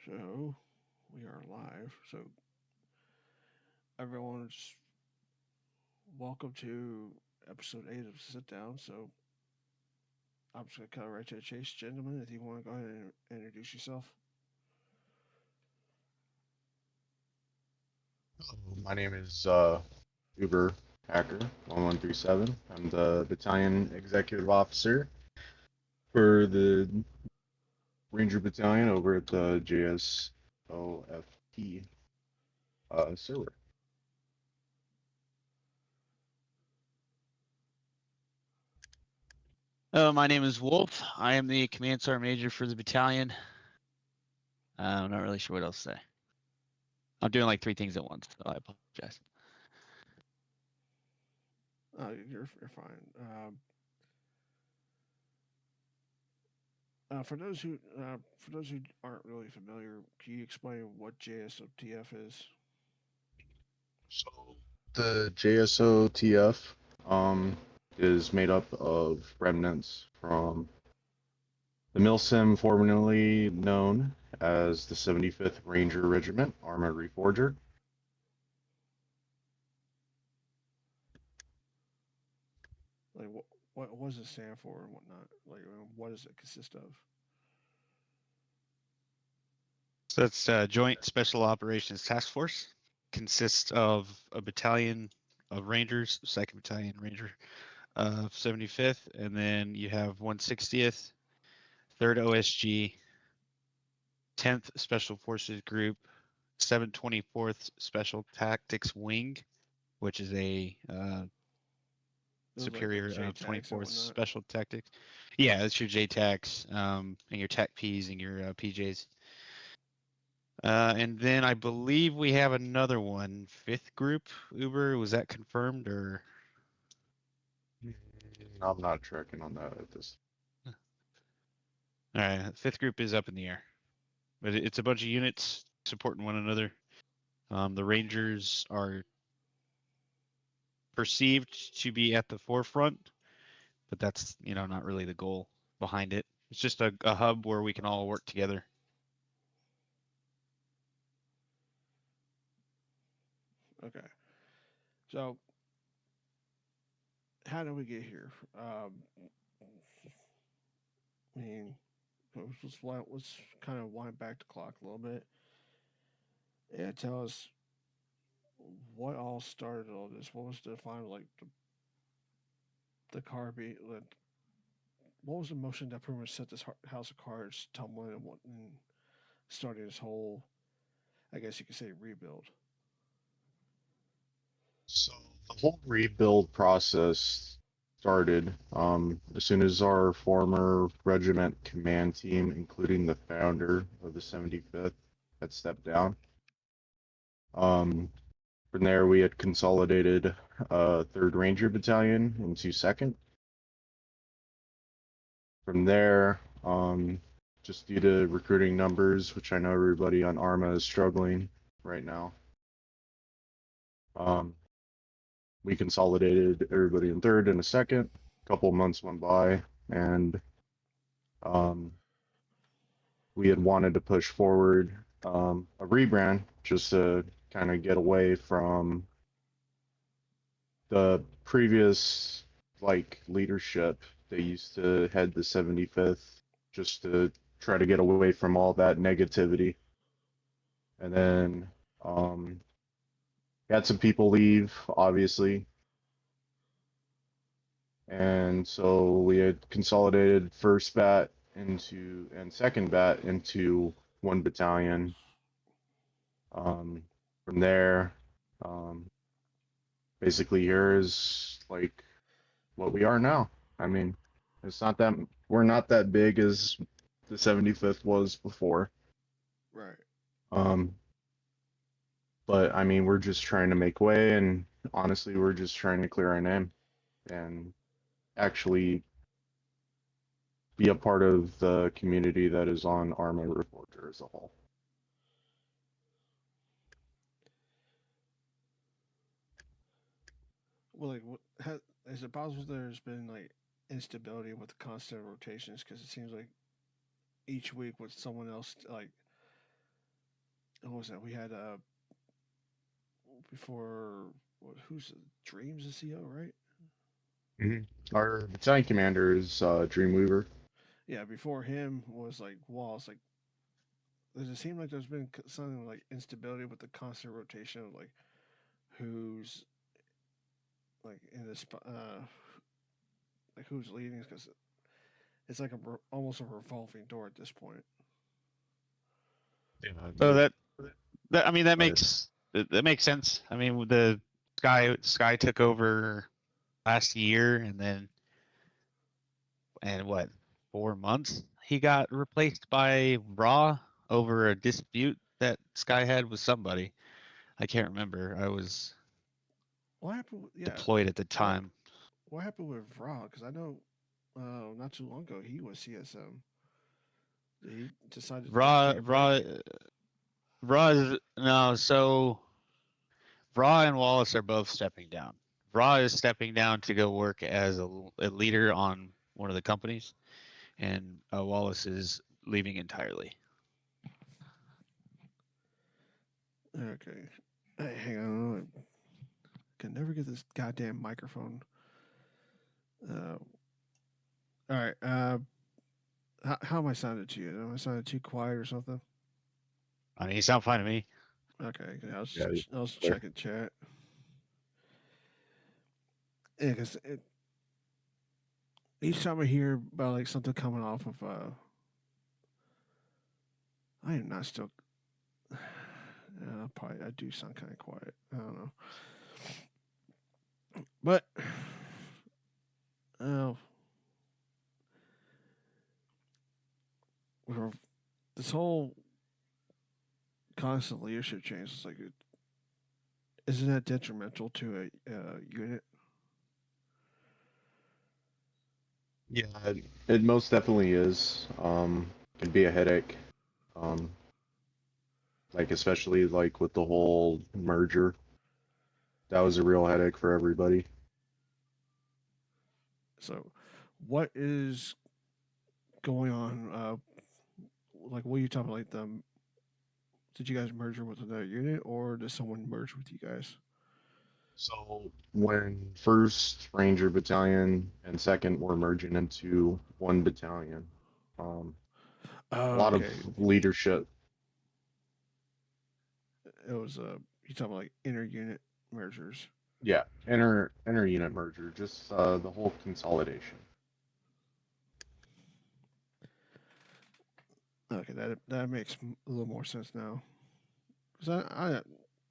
So we are live. So everyone's welcome to episode 8 of Sit Down. So I'm just gonna cut right to the chase, gentlemen. If you want to go ahead and introduce yourself. My name is uberhacker 1137. I'm the battalion executive officer for the Ranger Battalion over at the JSOTF server. My name is Wolf. I am the command sergeant major for the battalion. I'm not really sure what else to say. I'm doing like 3 things at once, so I apologize. You're fine. For those who aren't really familiar, can you explain what JSOTF is? So the JSOTF is made up of remnants from the Milsim, formerly known as the 75th Ranger Regiment, Armored Reforger. Like what does it stand for and whatnot? Like what does it consist of? So that's Joint Special Operations Task Force. Consists of a battalion of Rangers, 2nd Battalion Ranger of 75th, and then you have 160th, 3rd OSG, 10th Special Forces Group, 724th Special Tactics Wing, which is a Those like the superior of JTAGs and 24th whatnot. Special Tactics. Yeah, that's your JTACs and your TAC Ps and your PJs. And then I believe we have another one, 5th group. Uber, was that confirmed or? I'm not tracking on that at this. All right, 5th group is up in the air, but it's a bunch of units supporting one another. The Rangers are perceived to be at the forefront, but that's not really the goal behind it. It's just a hub where we can all work together. Okay. So how did we get here? I mean, let's kind of wind back the clock a little bit and tell us what all started all this. What was the final like the car beat? Like, what was the motion that pretty much set this house of cards tumbling and starting this whole, I guess you could say, rebuild? So the whole rebuild process started as soon as our former regiment command team, including the founder of the 75th, had stepped down. From there, we had consolidated 3rd Ranger Battalion into 2nd. From there, just due to recruiting numbers, which I know everybody on ARMA is struggling right now, um, we consolidated everybody in 3rd and a 2nd. A couple months went by, and um, we had wanted to push forward a rebrand just to kind of get away from the previous leadership. They used to head the 75th just to try to get away from all that negativity. And then had some people leave, obviously. And so we had consolidated 1st bat into and 2nd bat into 1 battalion. From there, um, basically here is like what we are now. I mean, it's not that we're not that big as the 75th was before. Right. Um, but I mean, we're just trying to make way, and honestly, we're just trying to clear our name and actually be a part of the community that is on Arma Reforger as a whole. Well, like, is it possible there's been like instability with the constant rotations? Because it seems like each week with someone else, like what was that? We had before who's Dreams the CO, right? Our battalion commander is Dreamweaver. Yeah, before him was like Wallace. Like, does it seem like there's been something like instability with the constant rotation of like who's like in this like who's leading? Because it's like almost a revolving door at this point. Yeah, So that I mean but that makes sense. I mean the Sky took over last year, and then and what 4 months he got replaced by Raw over a dispute that Sky had with somebody. I can't remember. I was What happened? Yeah, deployed at the what time. what happened with Raw? Because I know not too long ago he was CSM. He decided Raw take a Raw break. Raw is no so Raw and Wallace are both stepping down. Raw is stepping down to go work as a leader on one of the companies, and Wallace is leaving entirely. Okay, hey, hang on. I can never get this goddamn microphone. Uh, all right. How am I sounding to you? Am I sounding too quiet or something? I mean, you sound fine to me. Okay, yeah, I was there. checking chat. Yeah, because each time I hear about like something coming off of, I am not still. Probably I do sound kind of quiet. I don't know, but uh, this whole constant leadership change is like, isn't that detrimental to a unit? Yeah, it most definitely is. Can be a headache. Um, like especially like with the whole merger, that was a real headache for everybody. So, what is going on? Like, what are you talking about? Like, did you guys merge with another unit, or did someone merge with you guys? So when first Ranger Battalion and second were merging into one battalion, um, a Oh, lot of okay. leadership. It was you talking about like inter unit mergers. Yeah, inter unit merger, just the whole consolidation. Okay, that makes a little more sense now. Cause I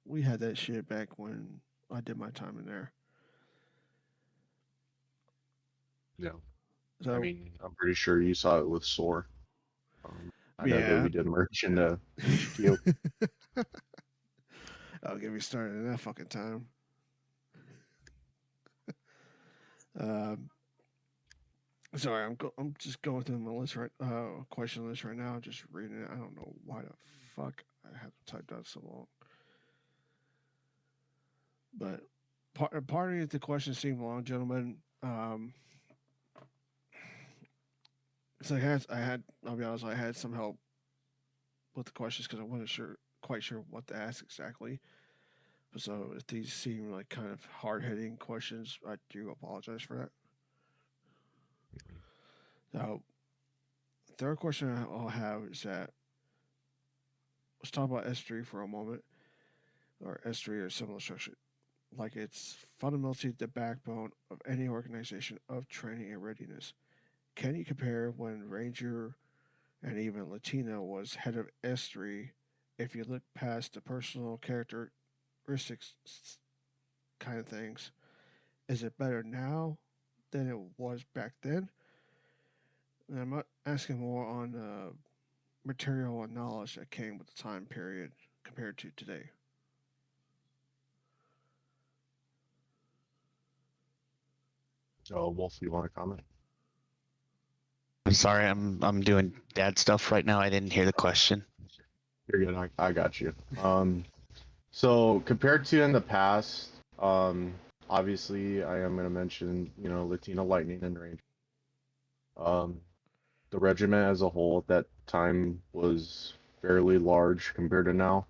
we had that shit back when I did my time in there. Yeah, I So mean, I'm pretty sure you saw it with SOAR. I know that yeah, we did merge into HQ. I'll get me started in that fucking time. Um, sorry, I'm just going through my list right question list right now, just reading it. I don't know why the fuck I have typed out so long, but part of the question seemed long, gentlemen. So I had I'll be honest, I had some help with the questions because I wasn't quite sure what to ask exactly. So if these seem like kind of hard hitting questions, I do apologize for that. So the third question I'll have is that let's talk about S3 for a moment, or S3 or similar structure. Like it's fundamentally the backbone of any organization of training and readiness. Can you compare when Ranger and even Latino was head of S3 if you look past the personal characteristics kind of things? Is it better now than it was back then? And I'm not asking more on material and knowledge that came with the time period compared to today. So, Wolf, you want to comment? I'm sorry, I'm doing dad stuff right now. I didn't hear the question. You're good. I got you. So compared to in the past, obviously I am going to mention, Latino Lightning and Ranger. Um, the regiment as a whole at that time was fairly large compared to now.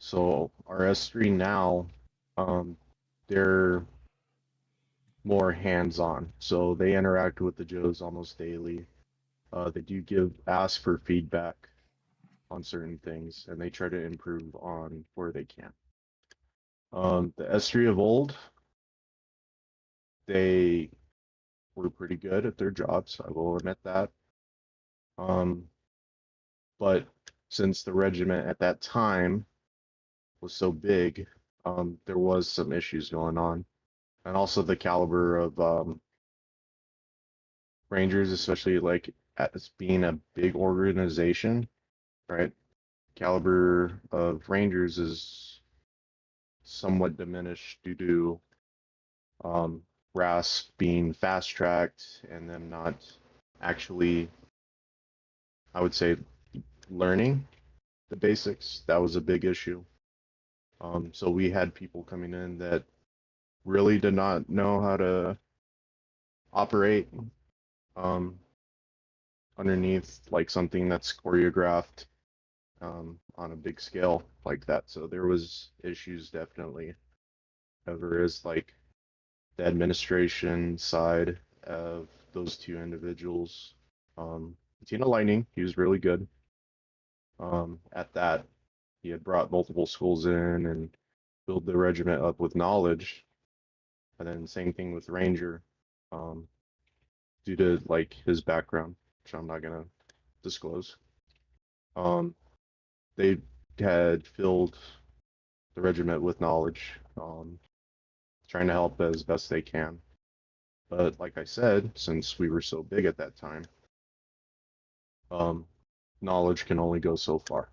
So our S3 now, they're more hands-on. So they interact with the Joes almost daily. They do ask for feedback on certain things, and they try to improve on where they can. The S3 of old, they were pretty good at their jobs. I will admit that. But since the regiment at that time was so big, there was some issues going on, and also the caliber of Rangers, especially like as being a big organization, right? Caliber of Rangers is somewhat diminished due to RAS being fast tracked and them not actually, I would say, learning the basics. That was a big issue. So we had people coming in that really did not know how to operate um, underneath like something that's choreographed on a big scale like that. So there was issues definitely. However, is like the administration side of those two individuals. Tina Lightning, he was really good at that. He had brought multiple schools in and build the regiment up with knowledge. And then same thing with Ranger, um, due to like his background, which I'm not gonna disclose. Um, they had filled the regiment with knowledge, trying to help as best they can. But like I said, since we were so big at that time, um, knowledge can only go so far.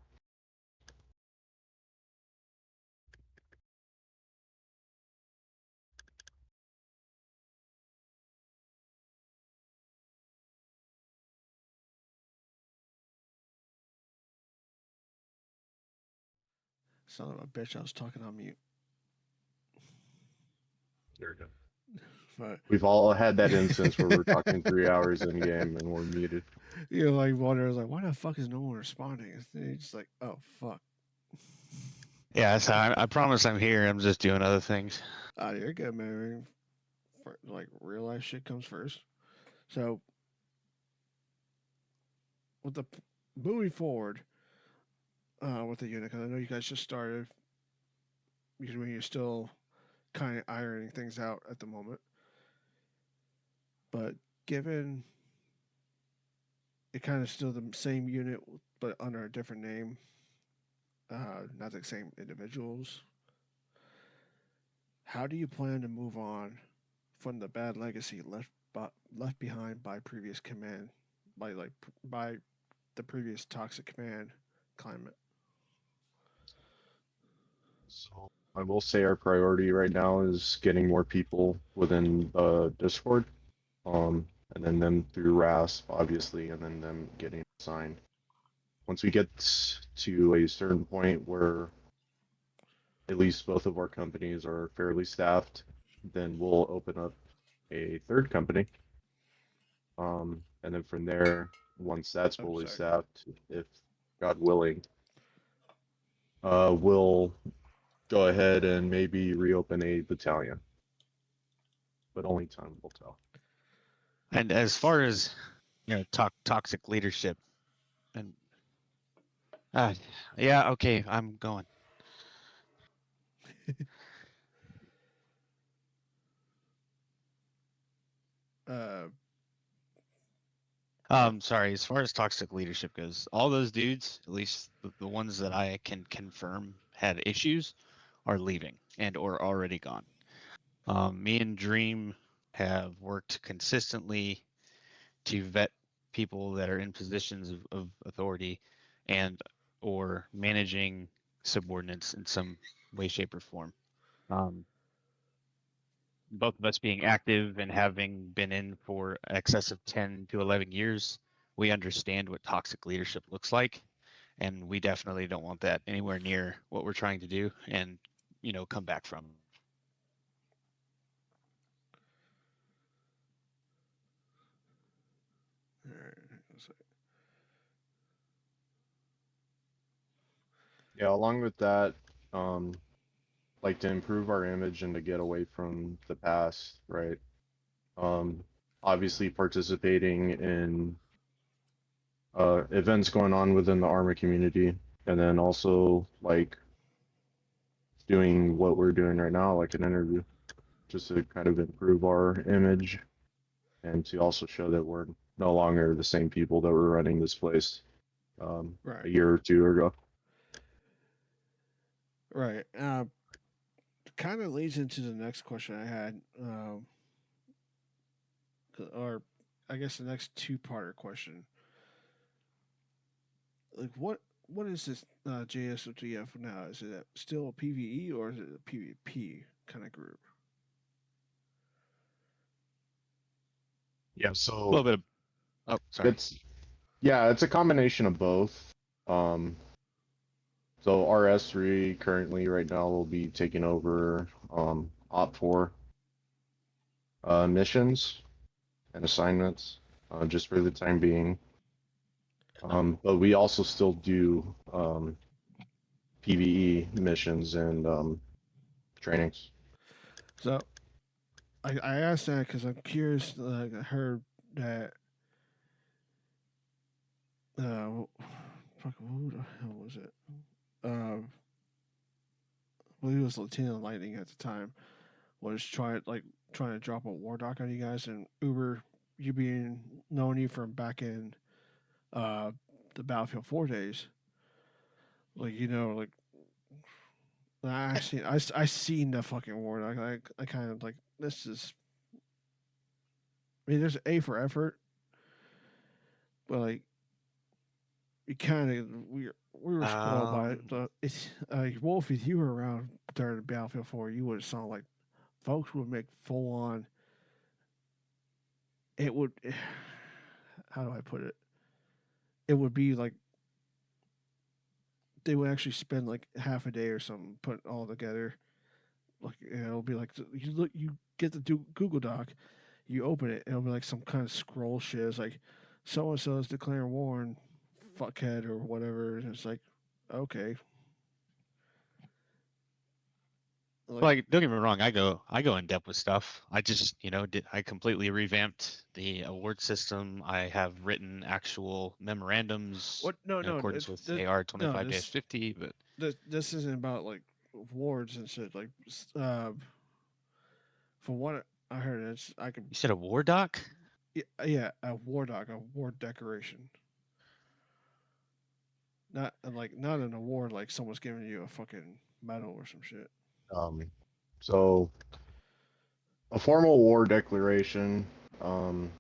Son of a bitch, I was talking on mute. There we go. But We've all had that instance where we're talking 3 hours in game and we're muted. you know, like wonder, I was like, why the fuck is no one responding? It's just like, oh fuck. Yeah, so I promise I'm here. I'm just doing other things. You're good, man. Like real life shit comes first. So with the moving forward with the unit, because I know you guys just started. You're still kind of ironing things out at the moment, but given it kind of still the same unit but under a different name, not the same individuals. How do you plan to move on from the bad legacy left behind by previous command, by the previous toxic command climate? So I will say our priority right now is getting more people within Discord, and then them through RASP, obviously, and then them getting assigned. Once we get to a certain point where at least both of our companies are fairly staffed, then we'll open up a third company. And then from there, once that's I'm fully sorry. staffed, if God willing, we'll go ahead and maybe reopen a battalion. But only time will tell. And as far as toxic leadership, and yeah, okay, I'm going. Uh, Sorry. As far as toxic leadership goes, all those dudes, at least the ones that I can confirm had issues, are leaving and or already gone. Me and Dream have worked consistently to vet people that are in positions of authority and or managing subordinates in some way, shape, or form. Both of us being active and having been in for excess of 10 to 11 years, we understand what toxic leadership looks like. And we definitely don't want that anywhere near what we're trying to do and, come back from. all right. Yeah, along with that, like to improve our image and to get away from the past, right? Um, Obviously participating in events going on within the armor community, and then also like doing what we're doing right now, like an interview, just to kind of improve our image and to also show that we're no longer the same people that were running this place Right. a year or two ago. Right. Kind of leads into the next question I had, or I guess the next two-parter question. Like, what is this JSOTF now? Is it still a PVE or is it a PvP kind of group? Yeah, A so little bit of. Oh, sorry. it's yeah, it's a combination of both. Um, so RS3 currently right now will be taking over Op4 missions and assignments just for the time being. But we also still do PVE missions and trainings. So I asked that because I'm curious. I heard that. Fuck, who the hell was it? Well, he was Lieutenant Lightning at the time. Was trying to drop a war doc on you guys, and Uber, you being knowing you from back in uh, the Battlefield 4 days, like like I seen the fucking war doc. I kind of like this is. I mean, there's A for effort, but like we kind of we were spoiled by it. Um, It's Wolf. If you were around during the Battlefield 4, you would have saw like folks would make full on. It would. How do I put it? It would be like they would actually spend like half a day or something putting it all together. Like it'll be like you look, you get the Google Doc, you open it, and it'll be like some kind of scroll shit. It's like so and so is declaring war on fuckhead or whatever. And it's like, okay, like like, don't get me wrong. I go in depth with stuff. I just, I completely revamped the award system. I have written actual memorandums what? No, in no, accordance with this, AR no. 25-50. But This isn't about like wards and shit. Like, from what I heard, it's I could you said a war doc? yeah, a war doc, a war decoration. Not like not an award like someone's giving you a fucking medal or some shit. Um, so a formal war declaration, um,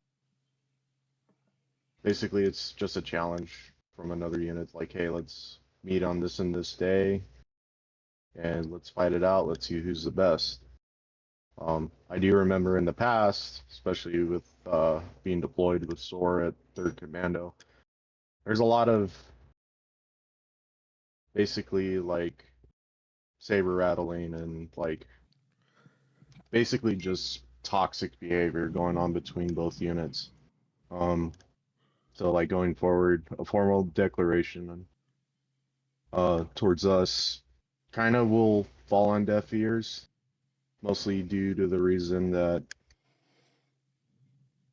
basically it's just a challenge from another unit. Like, hey, let's meet on this and this day, and let's fight it out. Let's see who's the best. I do remember in the past, especially with being deployed with SOAR at 3rd Commando, there's a lot of basically like saber rattling and like basically just toxic behavior going on between both units. Um, so like going forward, a formal declaration towards us kind of will fall on deaf ears, mostly due to the reason that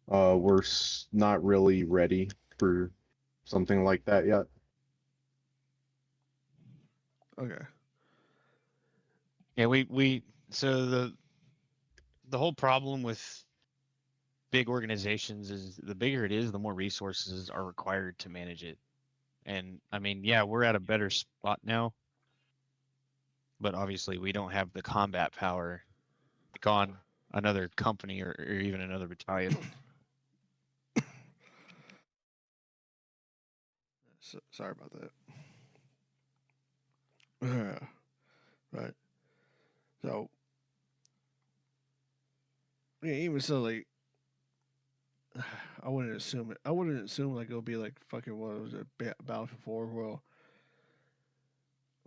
we're not really ready for something like that yet. Okay. Yeah, we so the whole problem with big organizations is the bigger it is, the more resources are required to manage it. And I mean, yeah, we're at a better spot now, but obviously we don't have the combat power like on another company or even another battalion. Sorry about that. Yeah. Right. So yeah, even so, like I wouldn't assume it. I wouldn't assume like it'll be like fucking what was it, Battlefield 4. Well,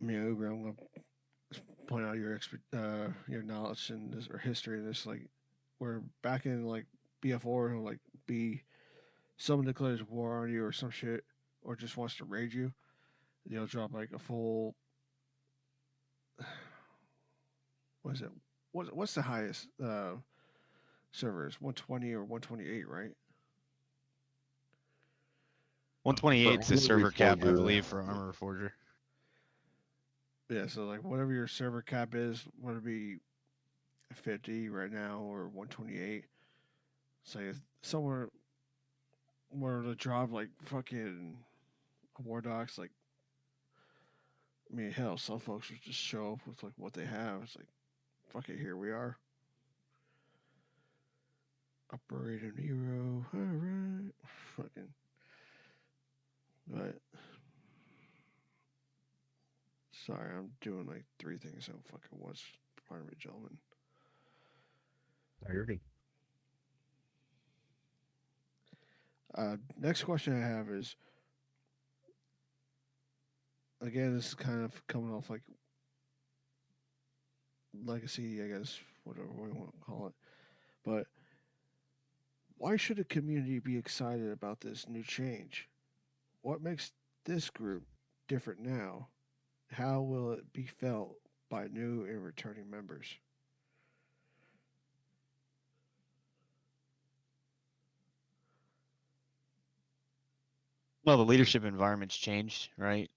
I mean, Uber, I'm gonna point out your knowledge and this or history in this. Like, we're back in like BF4, who like be someone declares war on you or some shit, or just wants to raid you. They'll drop like a full what is it? What's the highest servers? 120 or 128, right? 128 For is the Armory server cap, I Forger, believe, for Armor Forger. Yeah, so like whatever your server cap is, whether it be 50 right now or 128, say if somewhere were to drop like fucking war docs, like I mean, hell, some folks would just show up with like what they have. It's like, fuck it, here we are. Operator Nero, all right, fucking. But sorry, I'm doing like three things at fucking once. Pardon me, gentlemen. I heard. Next question I have is again, this is kind of coming off like legacy, I guess, whatever we want to call it. But why should a community be excited about this new change? What makes this group different now? How will it be felt by new and returning members? Well, the leadership environment's changed, right?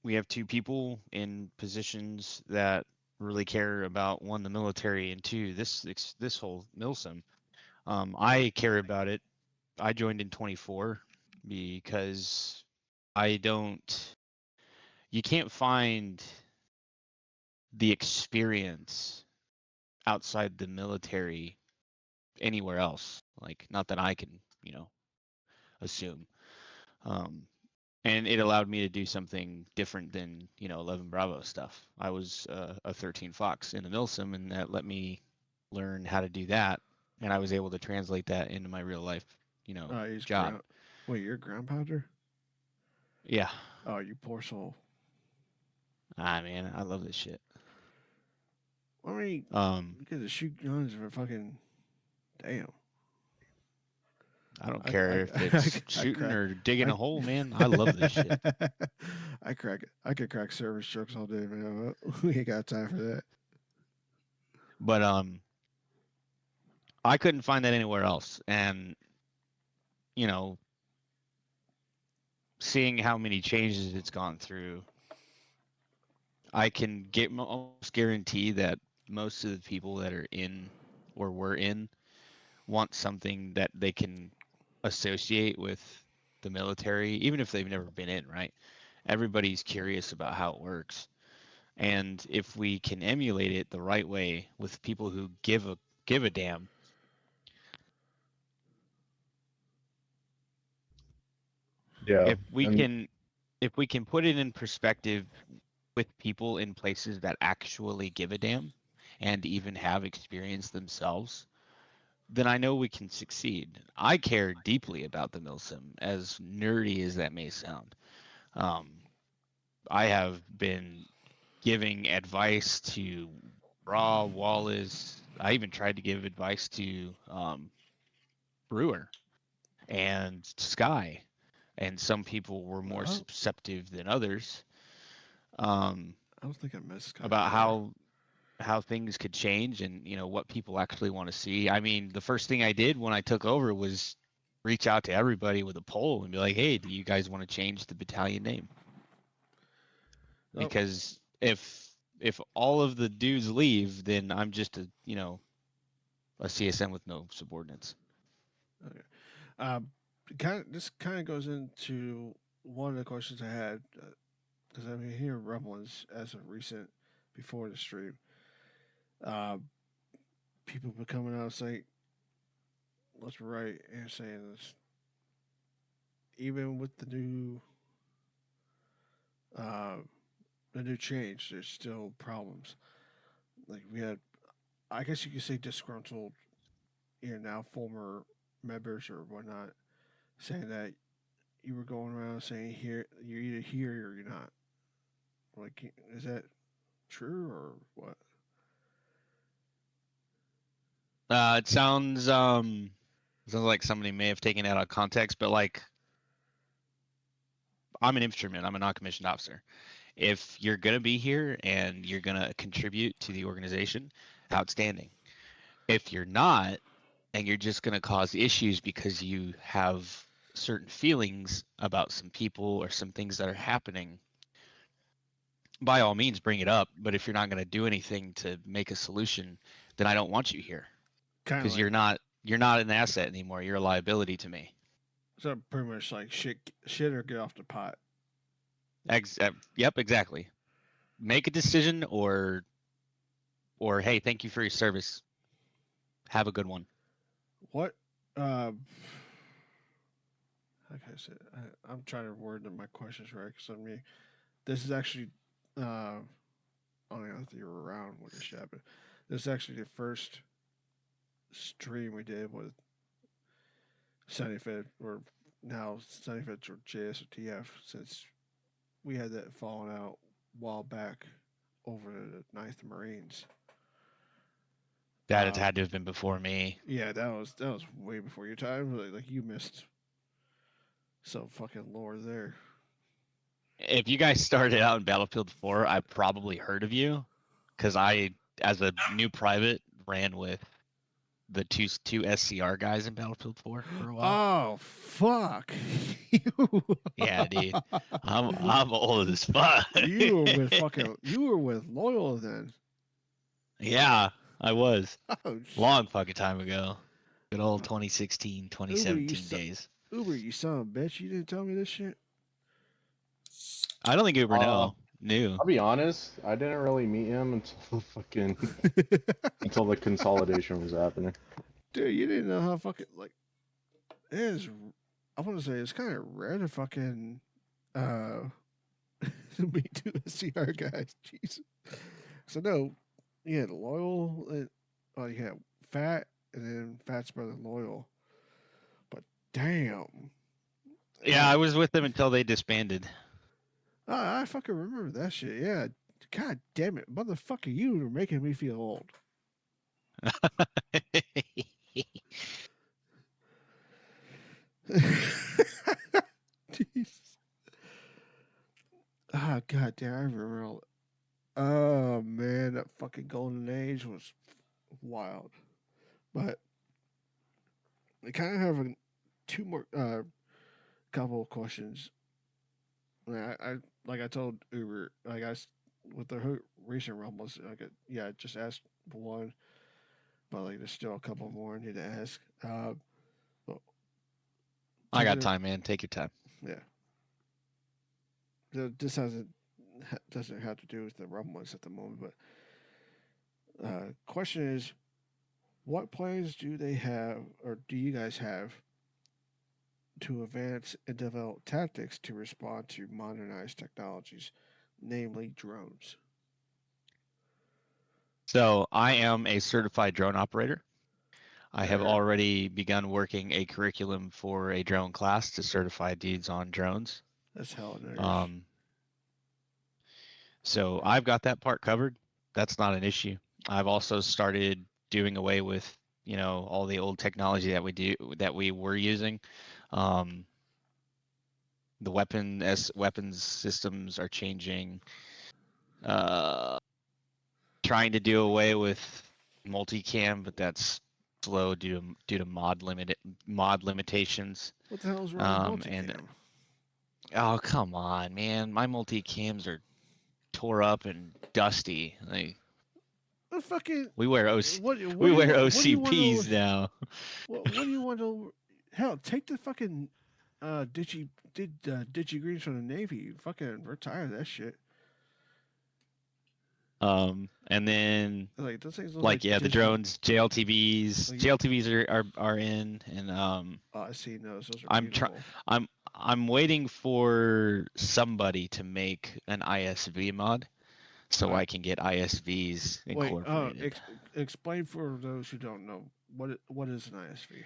We have two people in positions that really care about, one, the military, and two, this whole Milsim. I care about it. I joined in 24 because I don't. You can't find the experience outside the military anywhere else. Like, not that I can, assume. Um, and it allowed me to do something different than 11 Bravo stuff. I was a 13 Fox in the Milsim, and that let me learn how to do that, and I was able to translate that into my real life, He's job. ground. Wait, you're a ground pounder? Yeah. Oh, you poor soul. Man, I love this shit. I mean, Um, you get to shoot guns for fucking damn. I don't I care if it's I shooting crack. or digging I a hole, man. I love this shit. I crack it. I could crack service jokes all day, man. We ain't got time for that. But I couldn't find that anywhere else, and you know, seeing how many changes it's gone through, I can almost guarantee that most of the people that are in or were in want something that they can associate with the military, even if they've never been in, right? Everybody's curious about how it works. And if we can emulate it the right way with people who give a damn, Yeah, if we and can if we can put it in perspective with people in places that actually give a damn and even have experience themselves, then I know we can succeed. I care deeply about the Milsim, as nerdy as that may sound. Um, I have been giving advice to Raw, Wallace. I even tried to give advice to Brewer and Sky, and some people were more Oh, susceptible than others, um, I don't think I missed Sky about before. how things could change and what people actually want to see. I mean, the first thing I did when I took over was reach out to everybody with a poll and be like, "Hey, do you guys want to change the battalion name?" Oh, Because if all of the dudes leave, then I'm just a CSM with no subordinates. okay. This kind of goes into one of the questions I had because I've been hearing rumblings as of recent before the stream. Uh, People been coming out saying let's right and saying this, even with uh, the new change, there's still problems. Like we had, I guess you could say disgruntled, now former members or whatnot, saying that you were going around saying here you're either here or you're not. Like, is that true or what? It sounds like somebody may have taken it out of context, but like I'm an infantryman, I'm a non-commissioned officer, If you're going to be here and you're going to contribute to the organization, outstanding. If you're not, and you're just going to cause issues because you have certain feelings about some people or some things that are happening, by all means bring it up. But if you're not going to do anything to make a solution, then I don't want you here, Kind of because like you're not an asset anymore. You're a liability to me. so pretty much like shit or get off the pot. Yep, exactly. Make a decision, or hey, thank you for your service. Have a good one. What? Uh, like I said, I'm trying to word my questions right because I mean, this is actually, I don't know if you were around when this happened. This is actually the first stream we did with 75th or now 75th or JSOTF since we had that falling out a while back over the Ninth Marines. That had had to have been before me. Yeah, that was way before your time. Like you missed some fucking lore there. If you guys started out in Battlefield 4, I probably heard of you, because I, as a new private, ran with the two SCR guys in Battlefield 4 for a while. Oh fuck! Yeah, dude, I'm old as fuck. You were with fucking. You were with Loyal then. Yeah, I was Oh long shit! fucking time ago. Good old 2016, Uber, 2017 days. Uber, you son of a bitch! You didn't tell me this shit. I don't think Uber Uh, knew. I'll be honest. I didn't really meet him until until the consolidation was happening. Dude, you didn't know how fucking like it is. I want to say it's kind of rare to fucking uh me too SCR guys. Jesus. So no, you had Loyal. Oh, you had Fat, and then Fat's brother Loyal. But damn, Yeah, I I was with them until they disbanded. I fucking remember that shit. Yeah. God damn it, motherfucker! You were making me feel old. Jesus. Ah, god damn, I remember. Oh man, that fucking golden age was wild. But I kind of have two more couple of questions. I like I told Uber, like with the recent rumbles, like yeah, I just asked one, but like there's still a couple more I need to ask. Well, I got taking it, time, man. Take your time. yeah, this doesn't have to do with the rumbles at the moment, but question is, what plans do they have, or do you guys have, to advance and develop tactics to respond to modernized technologies, namely drones? So I am a certified drone operator. I have There, already begun working a curriculum for a drone class to certify dudes on drones. that's hell niggers. Um, so I've got that part covered. That's not an issue. I've also started doing away with, all the old technology that we were using. Um, the weapons systems are changing. Uh, Trying to do away with multicam, but that's slow due to mod limitations. What the hell is wrong with And multicam? oh, come on, man, my multicams are tore up and dusty. Like, The fucking we wear what we do you wear want? What do you want over? OCPs now. What do you want over? Hell, take the fucking Digi Greens from the Navy. Fucking retire that shit. And then, Like those things look like like, yeah, the digi. drones, JLTVs, Like JLTVs are in, and oh, I see those. Those are I'm trying. beautiful. I'm waiting for somebody to make an ISV mod so Right. I can get ISVs Wait. incorporated. Explain for those who don't know what is an ISV.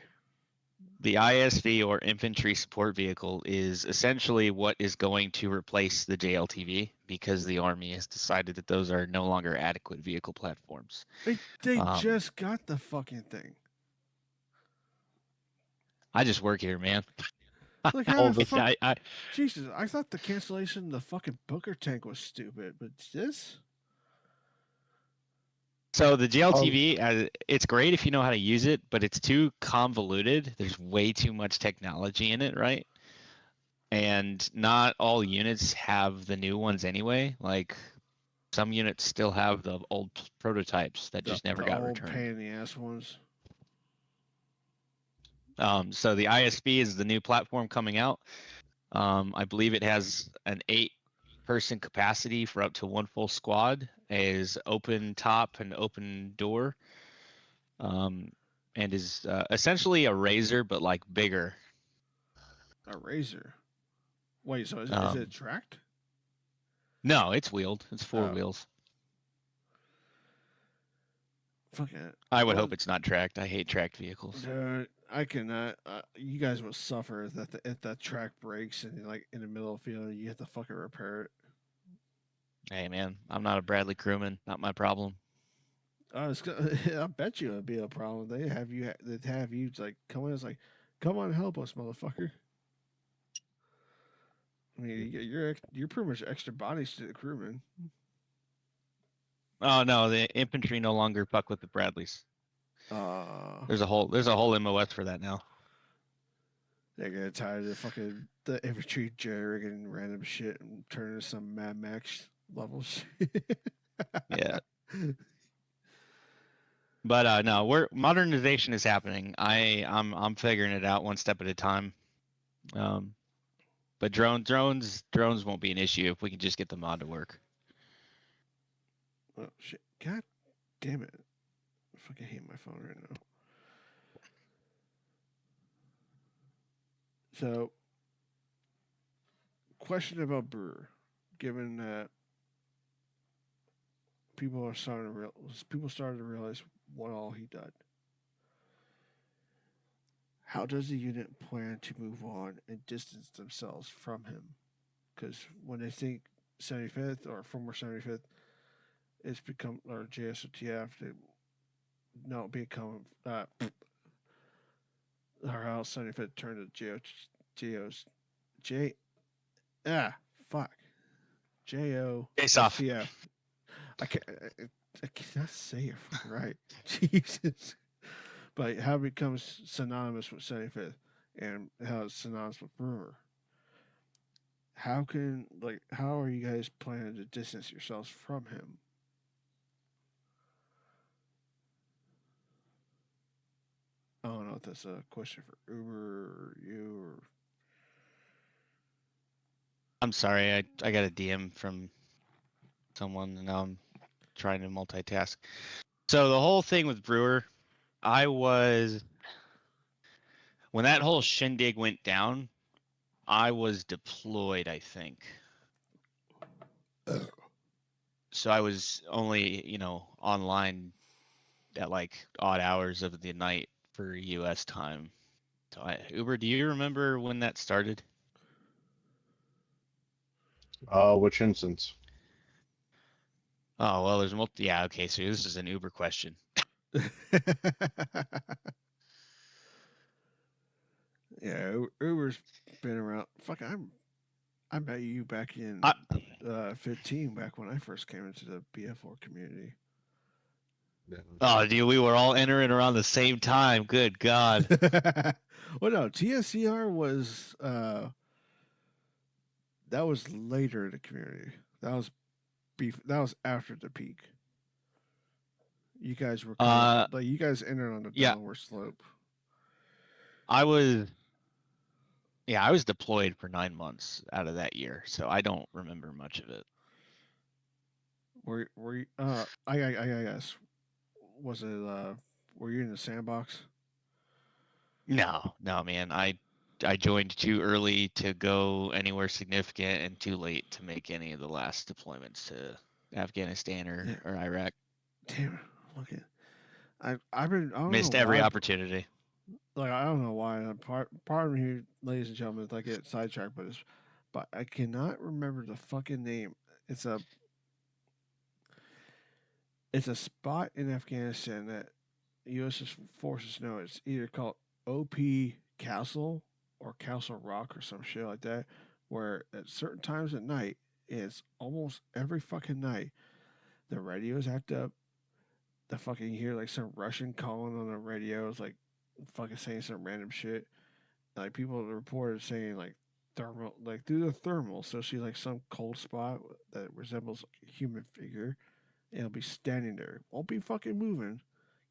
The ISV, or infantry support vehicle, is essentially what is going to replace the JLTV, because the Army has decided that those are no longer adequate vehicle platforms. They Um, just got the fucking thing. I just work here, man. Like how All the the fuck? I Jesus, I thought the cancellation of the fucking Booker tank was stupid, but this. So the um, GLTV, it's great if you know how to use it, but it's too convoluted. There's way too much technology in it, right? And not all units have the new ones anyway. Like some units still have the old prototypes that The just never the got old returned. pain in the ass ones. So the ISB is the new platform coming out. I believe it has an 8-person capacity for up to 1 full squad. Is open top and open door. And is essentially a Razor but like bigger. A razor. Wait, so is it Um, tracked? no, it's wheeled. It's 4 Oh, wheels. fucking I would what? hope it's not tracked. I hate tracked vehicles. Dude, I cannot. You guys will suffer that if that track breaks and like in the middle of the field, you have to fucking repair it. Hey man, I'm not a Bradley crewman. Not my problem. I bet you it'd be a problem. They'd have you like come in. It's like, come on, help us, motherfucker. I mean, you're pretty much extra bodies to the crewman. Oh no, the infantry no longer fuck with the Bradleys. Uh, There's a whole MOS for that now. they get tired of the infantry jerry-rigging random shit and turn into some Mad Max level shit. Yeah. But no, modernization is happening. I'm figuring it out one step at a time. But drones won't be an issue if we can just get the mod to work. Oh shit! God damn it! I fucking hate my phone right now. So, question about Brewer, given that people started to realize what all he did. How does the unit plan to move on and distance themselves from him? Because when they think 75th or former 75th, it's become or JSOTF, they no become or how 75th turned to JO's J fuck Face off. JOSTF. I can't I cannot say it right. Jesus. But how it becomes synonymous with 75th and how it's synonymous with Brewer. How are you guys planning to distance yourselves from him? I don't know if that's a question for Uber or you or I'm sorry, I got a DM from someone and now I'm trying to multitask. So the whole thing with Brewer, I was when that whole shindig went down, I was deployed, I think. So I was only, online at like odd hours of the night for US time. So Uber, do you remember when that started? which instance? Oh, well, there's multi. Yeah, okay. So this is an Uber question. yeah, Uber's been around. Fuck, I met you back I, in 15, back when I first came into the BF4 community. Yeah, oh, dude, we were all entering around the same time. Good God. Well, no, TSCR was that was later in the community. That was after the peak. You guys were Uh, you guys entered on the yeah, downward slope. I was. Yeah, I was deployed for 9 months out of that year, so I don't remember much of it. Were you, I guess was it were you in the sandbox? No, no, man. I joined too early to go anywhere significant and too late to make any of the last deployments to Afghanistan Yeah, or Iraq. damn it. Look at I've been I don't know Missed every why opportunity. like I don't know why part of me, ladies and gentlemen, is I get sidetracked, but I cannot remember the fucking name. It's a it's a spot in Afghanistan that U.S. forces know. It's either called OP Castle or Castle Rock or some shit like that, where at certain times at night, it's almost every fucking night, the radio's act up. The fucking you hear like some Russian calling on the radio, it's like fucking saying some random shit. Like people reported saying like thermal, like through the thermal. So see like some cold spot that resembles like a human figure, and it'll be standing there. Won't be fucking moving.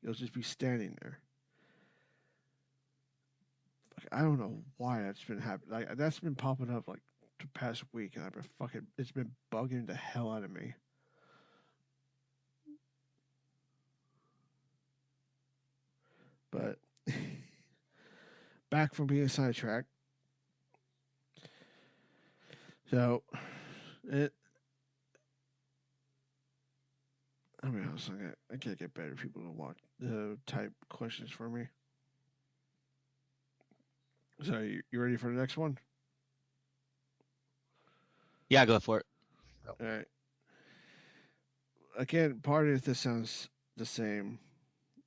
It'll just be standing there. Like, I don't know why that's been happening. Like that's been popping up like the past week, and I've been fucking. It's been bugging the hell out of me. But back from being sidetracked. So it. I mean, I can't get better people to watch type questions for me. So you ready for the next one? Yeah, go for it. All right. Again, part of this sounds the same,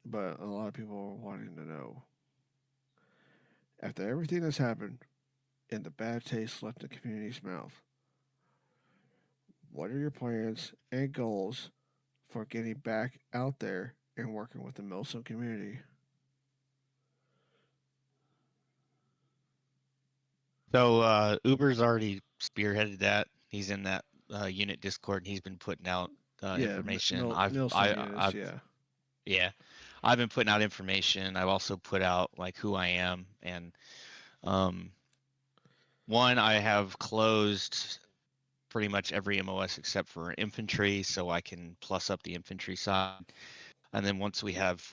but a lot of people are wanting to know. After everything that's happened and the bad taste left in the community's mouth, what are your plans and goals for getting back out there and working with the Milsim community? So Uber's already spearheaded that. He's in that unit Discord, and he's been putting out Yeah, information. Milsim units. I've Yeah, yeah, I've been putting out information. I've also put out like who I am, and um, one I have closed pretty much every MOS except for infantry, so I can plus up the infantry side. And then once we have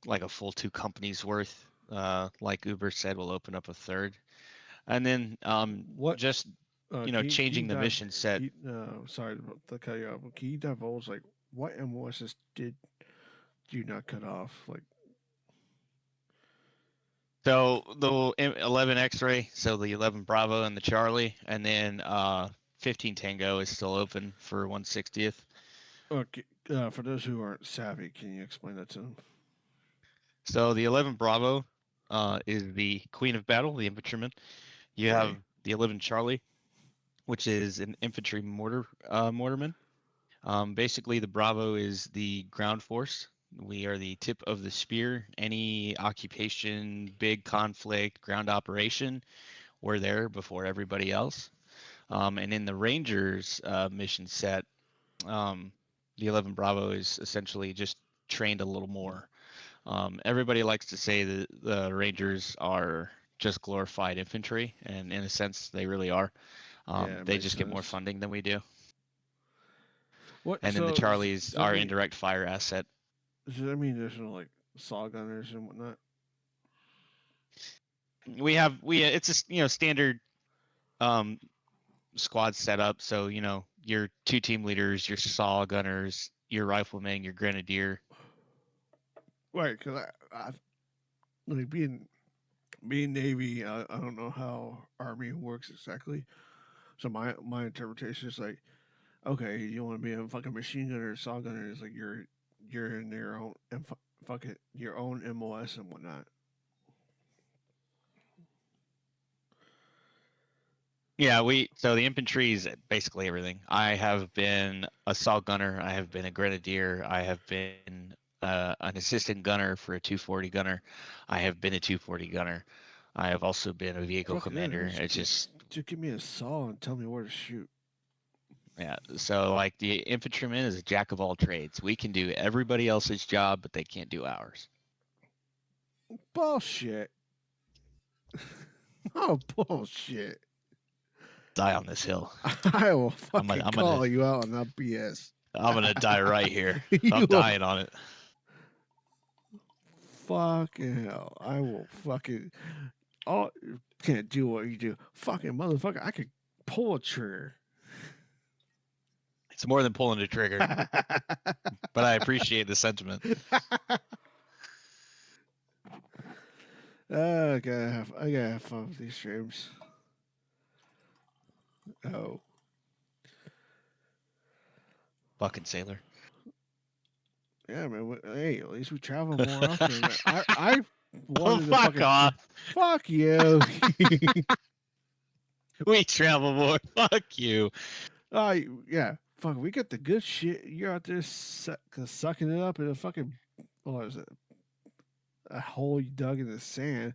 like a full 2 companies worth, like Uber said, we'll open up a third. And then what just can you changing the dive? mission set. Sorry to cut you off. But can you divulge like what MOSs did you not cut off? Like, So the 11 X-ray, so the 11 Bravo and the Charlie, and then 15 Tango is still open for 160th. okay, for those who aren't savvy, can you explain that to them? So the 11 Bravo is the Queen of Battle, the infantryman. You Okay. have the 11 Charlie, which is an infantry mortarman. Basically, the Bravo is the ground force. We are the tip of the spear. Any occupation, big conflict, ground operation, we're there before everybody else. And in the Rangers mission set, um, the 11 Bravo is essentially just trained a little more. Everybody likes to say that the Rangers are just glorified infantry, and in a sense, they really are. Yeah, it They makes just get more sense. funding than we do. What? And then the So Charlies are indirect fire asset. does that mean there's no like saw gunners and whatnot? We it's a standard um, squad setup. So your 2 team leaders, your saw gunners, your riflemen, your grenadier. Right, because I like being Navy. I don't know how Army works exactly. So my interpretation is like, okay, you want to be a fucking machine gunner, or saw gunner is like you're in your own and fuck it, your own MOS and whatnot. Yeah, so the infantry is basically everything. I have been a saw gunner. I have been a grenadier. I have been an assistant gunner for a 240 gunner. I have been a 240 gunner. I have also been a vehicle Fuck it, commander. It's just give me a saw and tell me where to shoot. yeah. So like the infantryman is a jack of all trades. We can do everybody else's job, but they can't do ours. Bullshit. Oh bullshit. Die on this hill. I will I'm gonna fucking I'm gonna call you out on that BS. I'm gonna die right here. You I'm will dying on it. fucking hell. I will fucking oh can't do what you do. Fucking motherfucker, I could pull a trigger. It's more than pulling the trigger, but I appreciate the sentiment. I gotta have fun with these streams. Oh. Fucking sailor. Yeah, man. Hey, at least we travel more often. I wanted to fuck fucking off. fuck you. We travel more. Fuck you. Yeah, fuck. We got the good shit. You're out there sucking it up in a fucking what is it? A hole you dug in the sand.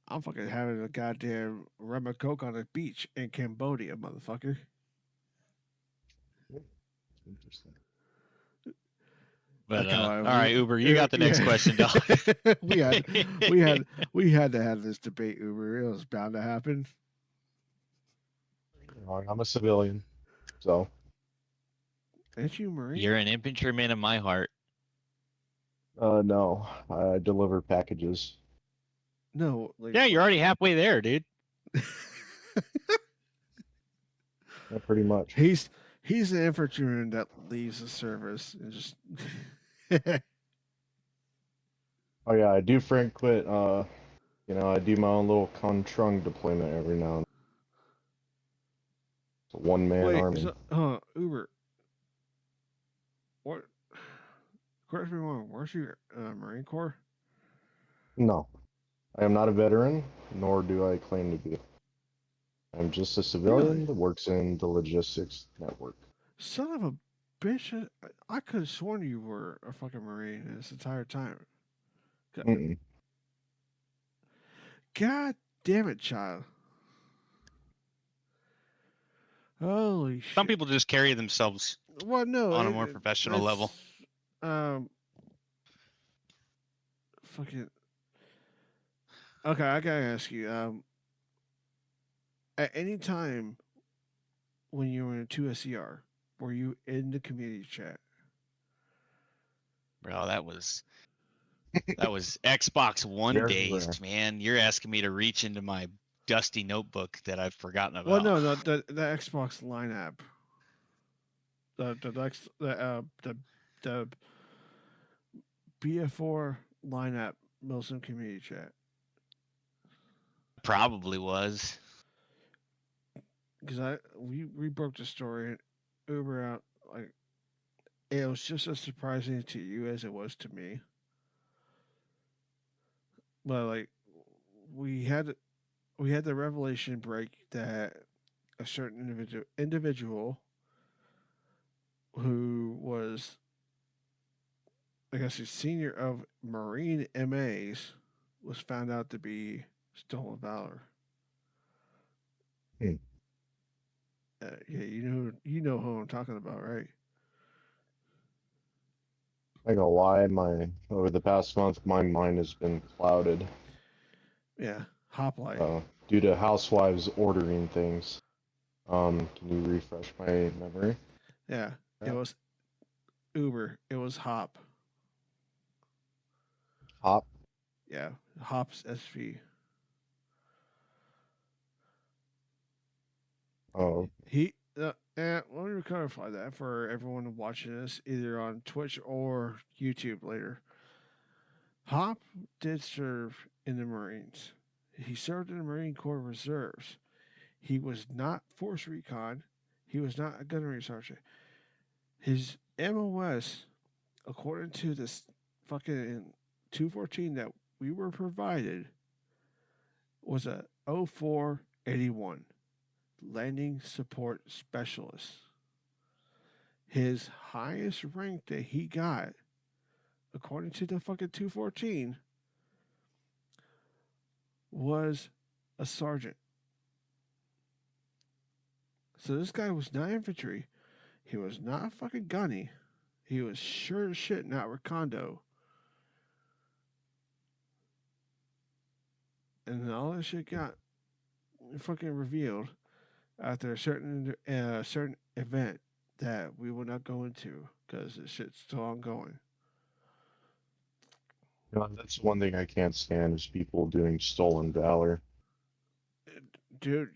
I'm fucking having a goddamn rum and coke on the beach in Cambodia, motherfucker. Interesting. But Come all on, right, Uber, you got the next yeah. question, dog. we had we had we had to have this debate, Uber. It was bound to happen. I'm a civilian, so Ain't you Marine? You're an infantryman in my heart. no, I deliver packages. No, like Yeah, you're already halfway there, dude. Yeah, pretty much. he's he's an infantryman that leaves the service and just Oh yeah, I do frequent. I do my own little Contrang deployment every now and then. It's a one-man wait. army. Uber. What? Correct me if I'm wrong. Where's your Marine Corps? No, I am not a veteran, nor do I claim to be. I'm just a Really? civilian that works in the logistics network. Son of a bitch! I could have sworn you were a fucking Marine this entire time. Mm-mm. God damn it, child! Holy Some shit! people just carry themselves Well, no, on a more professional level. that's um fucking okay. I gotta ask you. At any time when you were in 2SCR, were you in the community chat? Bro, that was Xbox One Very days, rare. man. You're asking me to reach into my dusty notebook that I've forgotten Well, about. no, the Xbox Line app, the BF4 line app, Milsim community chat. Probably was. Because we broke the story and Uber out like it was just as surprising to you as it was to me. But like we had we had the revelation break that a certain individual who was I guess a senior of Marine MAs was found out to be stolen valor. Hmm. Yeah, you know who I'm talking about, right? I ain't gonna lie, my over the past month, my mind has been clouded Yeah, hoplite. due to housewives ordering things. Can you refresh my memory? Yeah, it Yeah. was Uber. It was Hop. Hop. Yeah, Hop's SV. Oh, Let me clarify that for everyone watching this either on Twitch or YouTube later. Hop did serve in the Marines. He served in the Marine Corps Reserves. He was not Force Recon. He was not a gunnery sergeant. His MOS, according to this fucking 214 that we were provided, was a 0481 landing support specialist. His highest rank that he got, according to the fucking 214, was a sergeant. So this guy was not infantry. He was not fucking gunny. He was sure as shit not Recondo. And then all that shit got fucking revealed after a certain event that we will not go into because the shit's still ongoing. that's one thing I can't stand is people doing stolen valor. Dude,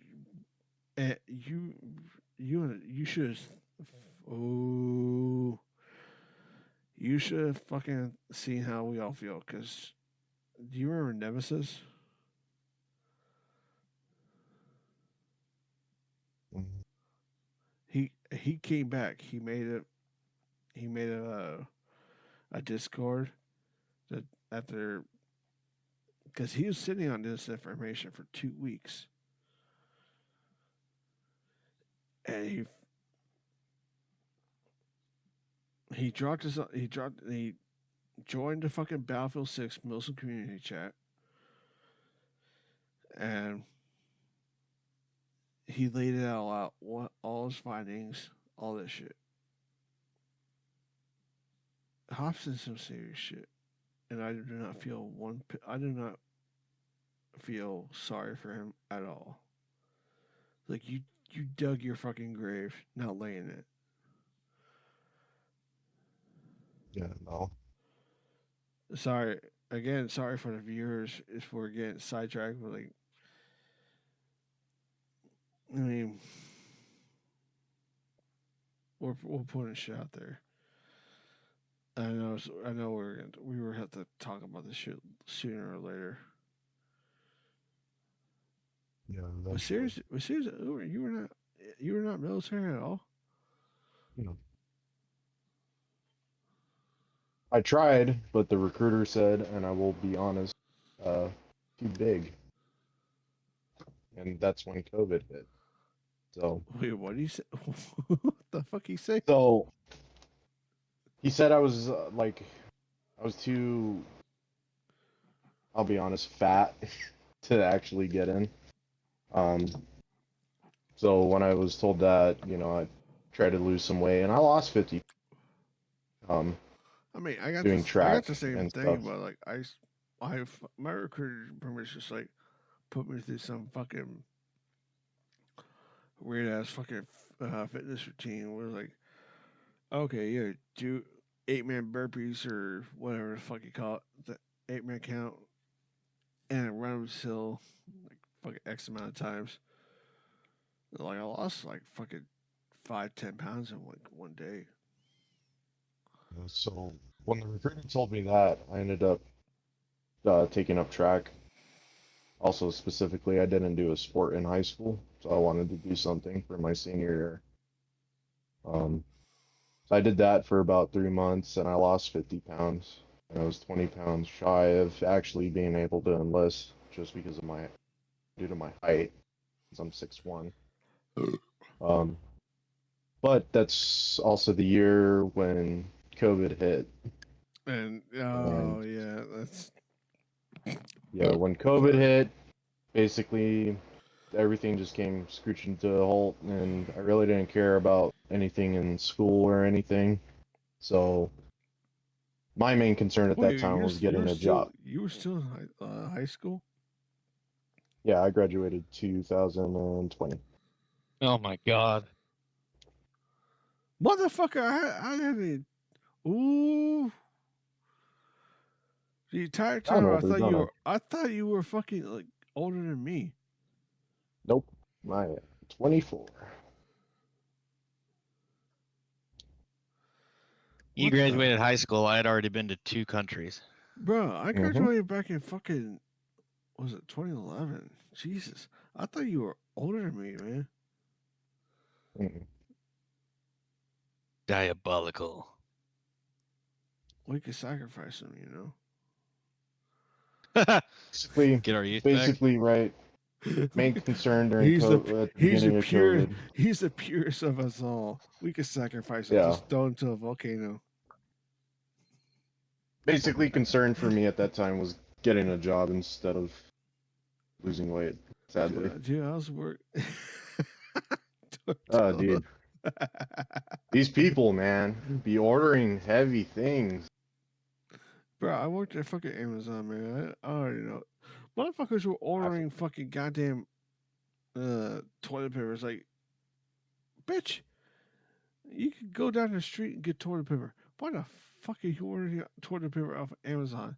you should oh you should have fucking seen how we all feel because do you remember Nemesis? Mm. He came back. He made a Discord that after because he was sitting on this information for 2 weeks, and he joined the fucking Battlefield 6 Milsim community chat, and he laid it all out, what all his findings, all this shit. Hobson's some serious shit, and I do not feel I do not feel sorry for him at all. Like you dug your fucking grave, not laying it. Yeah, no. Sorry again. Sorry for the viewers if we're getting sidetracked. But like, I mean, we're putting shit out there. I know we were have to talk about this shit sooner or later. Yeah, eventually. But seriously, you were not military at all. You know, I tried, but the recruiter said, and I will be honest, too big, and that's when COVID hit. So, Wait, what do you say? What the fuck he say? so he said I was like, I was too, I'll be honest, fat to actually get in. Um, so when I was told that, I tried to lose some weight, and I lost 50, um, I mean, doing I got track the same and thing, stuff. but like my recruiter pretty much just like put me through some fucking weird ass fucking fitness routine where like, okay, yeah, do 8-man burpees or whatever the fuck you call it, the 8-man count, and run hill like fucking X amount of times. Like I lost like fucking 5-10 pounds in like one day. So when the recruiter told me that, I ended up taking up track. Also, specifically, I didn't do a sport in high school, so I wanted to do something for my senior year. So I did that for about 3 months, and I lost 50 pounds. And I was 20 pounds shy of actually being able to enlist, just because of due to my height, because I'm 6'1". Um, but that's also the year when COVID hit, And and oh yeah, that's yeah, when COVID sorry. hit, basically everything just came screeching to a halt, and I really didn't care about anything in school or anything. So my main concern at that Wait, time was getting a job. you were still in high school? Yeah, I graduated 2020. Oh my God. Motherfucker, I hadn't. Ooh, the entire I'm time older, don't I? I thought you were fucking like older than me. Nope, I am 24. You What the, graduated high school. I had already been to 2 countries. bro? I Mm-hmm. graduated back in fucking was it 2011? Jesus, I thought you were older than me, man. Mm-mm. Diabolical. We could sacrifice him, you know. Basically, Get our youth back. basically, right. Main concern during he's the COVID, at the beginning of COVID. he's the purest of us all. We could sacrifice him. Yeah, Just throw him to a volcano. basically, concern for me at that time was getting a job instead of losing weight. Sadly, Dude, I was work. dude, these people, man, be ordering heavy things. Bro, I worked at fucking Amazon, man. I already know. Motherfuckers were I ordering fucking goddamn toilet paper. It's like, bitch, you could go down the street and get toilet paper. Why the fuck are you ordering toilet paper off of Amazon?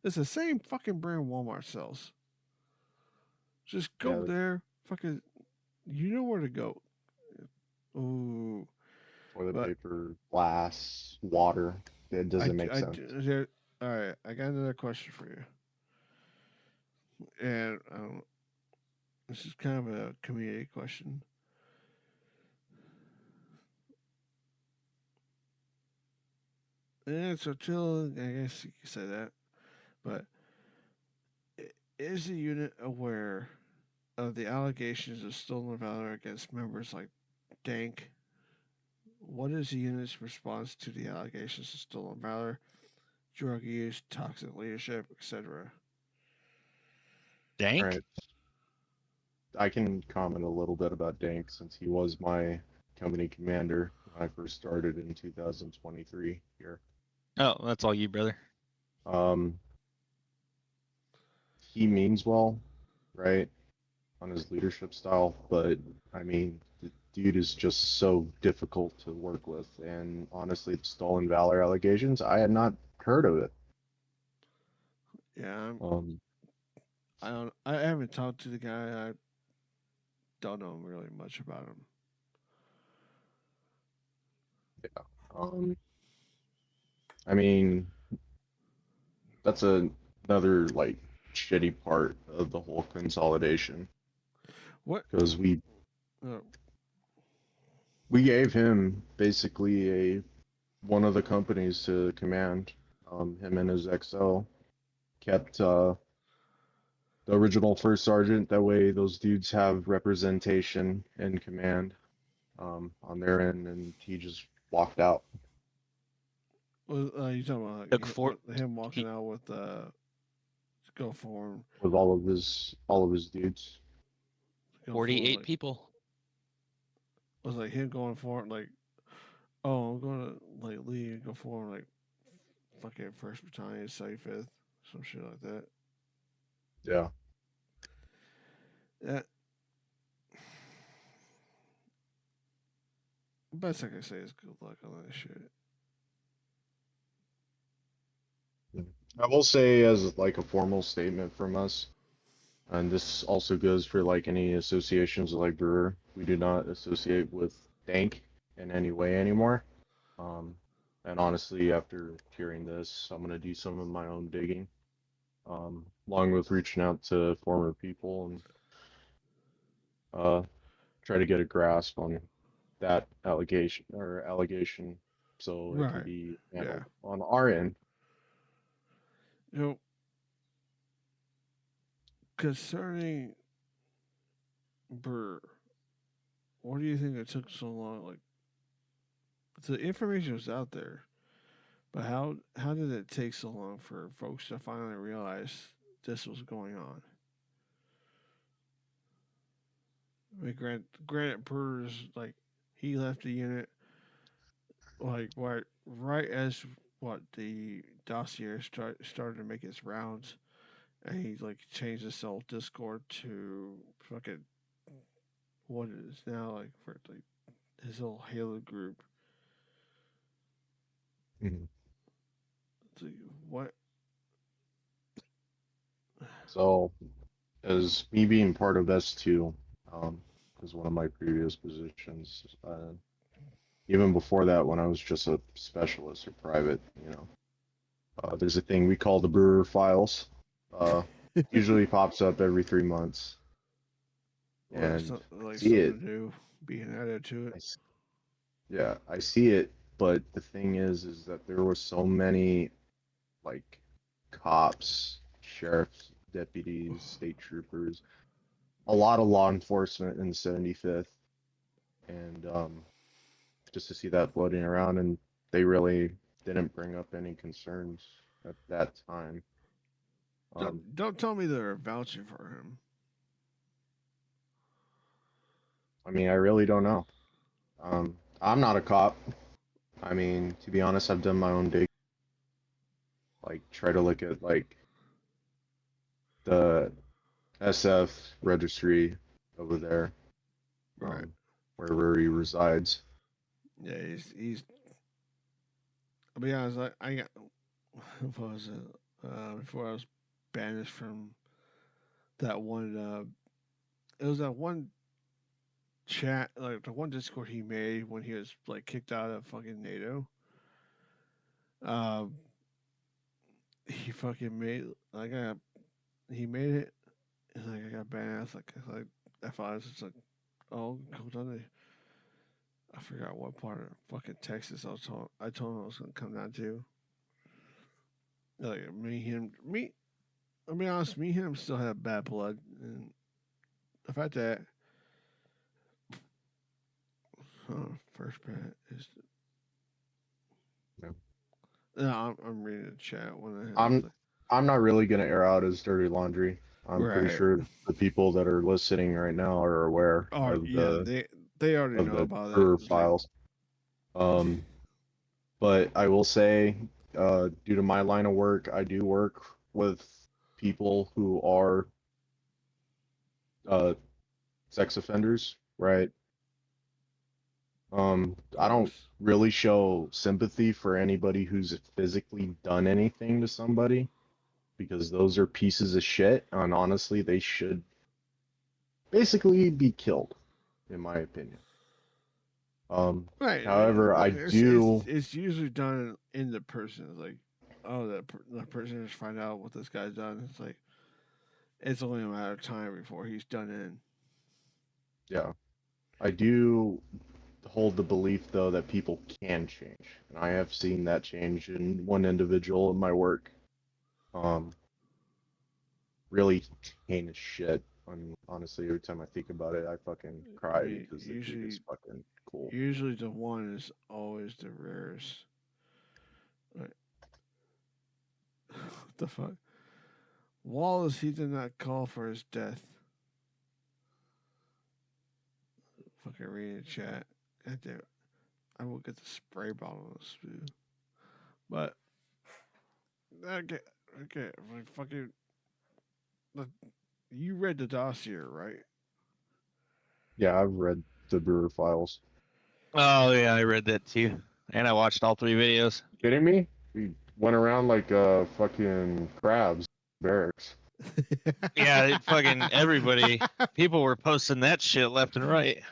It's the same fucking brand Walmart sells. Just go Yeah, the there, fucking. You know where to go. Ooh, toilet but paper, glass, water. It doesn't make sense. all right. I got another question for you, and this is kind of a community question. And so chill, I guess you could say that. But Is the unit aware of the allegations of stolen valor against members like Dank? What is the unit's response to the allegations of stolen valor, drug use, toxic leadership, etc.? All Dank? right, I can comment a little bit about Dank since he was my company commander when I first started in 2023 here. Oh, that's all you, brother. Um, he means well, right, on his leadership style, but I mean, the dude is just so difficult to work with. And honestly, the stolen valor allegations, I had not heard of it. Yeah, Um, I don't. I haven't talked to the guy. I don't know really much about him. yeah. I mean, that's another like shitty part of the whole consolidation What? because Uh, we gave him basically a one of the companies to command. Him and his XO kept the original first sergeant. That way, those dudes have representation in command on their end, and he just walked out was you talking about like, Took four. him walking He, out with go form, with all of his dudes. go form 48 like people. was like him going form like, oh, I'm gonna like leave and go form like fucking first battalion, 75th, some shit like that. Yeah. That best I can say is good luck on that shit. I will say, as like a formal statement from us, and this also goes for like any associations like Brewer, we do not associate with Dank in any way anymore. Um, and honestly, after hearing this, I'm gonna do some of my own digging, along with reaching out to former people and uh, try to get a grasp on that allegation so it can Right. be Yeah. handled on our end. You know, concerning Burr, what do you think it took so long? Like the information was out there, but how did it take so long for folks to finally realize this was going on? I mean, granted, Burr's like he left the unit like right as what the dossier started to make its rounds, and he like changed his whole Discord to fucking what it is now, like for like his whole Halo group. Mhm. It's like, what? So, as me being part of S2, is one of my previous positions. Even before that, when I was just a specialist or private, there's a thing we call the Brewer files. Uh, usually pops up every 3 months, Well, and I like see it. something new being added to it. Yeah, I see it. But the thing is that there were so many like cops, sheriffs, deputies, state troopers, a lot of law enforcement in the 75th, and just to see that floating around, and they really didn't bring up any concerns at that time. Um, Don't tell me they're vouching for him. I mean, I really don't know. I'm not a cop. I mean, to be honest, I've done my own dig, like try to look at like the SF registry over there, Right. wherever he resides. Yeah, he's. I'll be honest. I got what was it? Before I was banished from that one. It was that one chat, like the one Discord he made when he was like kicked out of fucking NATO. Um, he fucking made like he made it. And like I got banned. Like I thought it was just like, oh, cool done. I forgot what part of fucking Texas I told him I was gonna come down to. Like me, him, me. I'll be honest, me and him still have bad blood, and the fact that first pet is Yeah. no, I'm reading the chat when I have I'm the I'm not really gonna air out his dirty laundry. I'm pretty right. sure the people that are listening right now are aware Oh yeah, they already of know the about it. brewer It's like files. Um, but I will say, due to my line of work, I do work with people who are uh, sex offenders, right? I don't gross. really show sympathy for anybody who's physically done anything to somebody because those are pieces of shit, and honestly, they should basically be killed, in my opinion. Right. However, I do, It's usually done in the person. It's like, oh, the person just find out what this guy's done. It's like it's only a matter of time before he's done in. yeah, I do hold the belief though that people can change, and I have seen that change in one individual in my work. Um, really heinous shit. Honestly, every time I think about it, I fucking cry because the dude is fucking cool. Usually the one is always the rarest. Like, what the fuck? Wallace, he did not call for his death. Fucking reading the chat. God damn it. I will get the spray bottle of this food. But okay, like fucking. You read the dossier, right? Yeah, I've read the Brewer files. Oh yeah, I read that too, and I watched all 3 videos. Kidding me? We went around like fucking crabs, barracks. Yeah, fucking everybody, people were posting that shit left and right.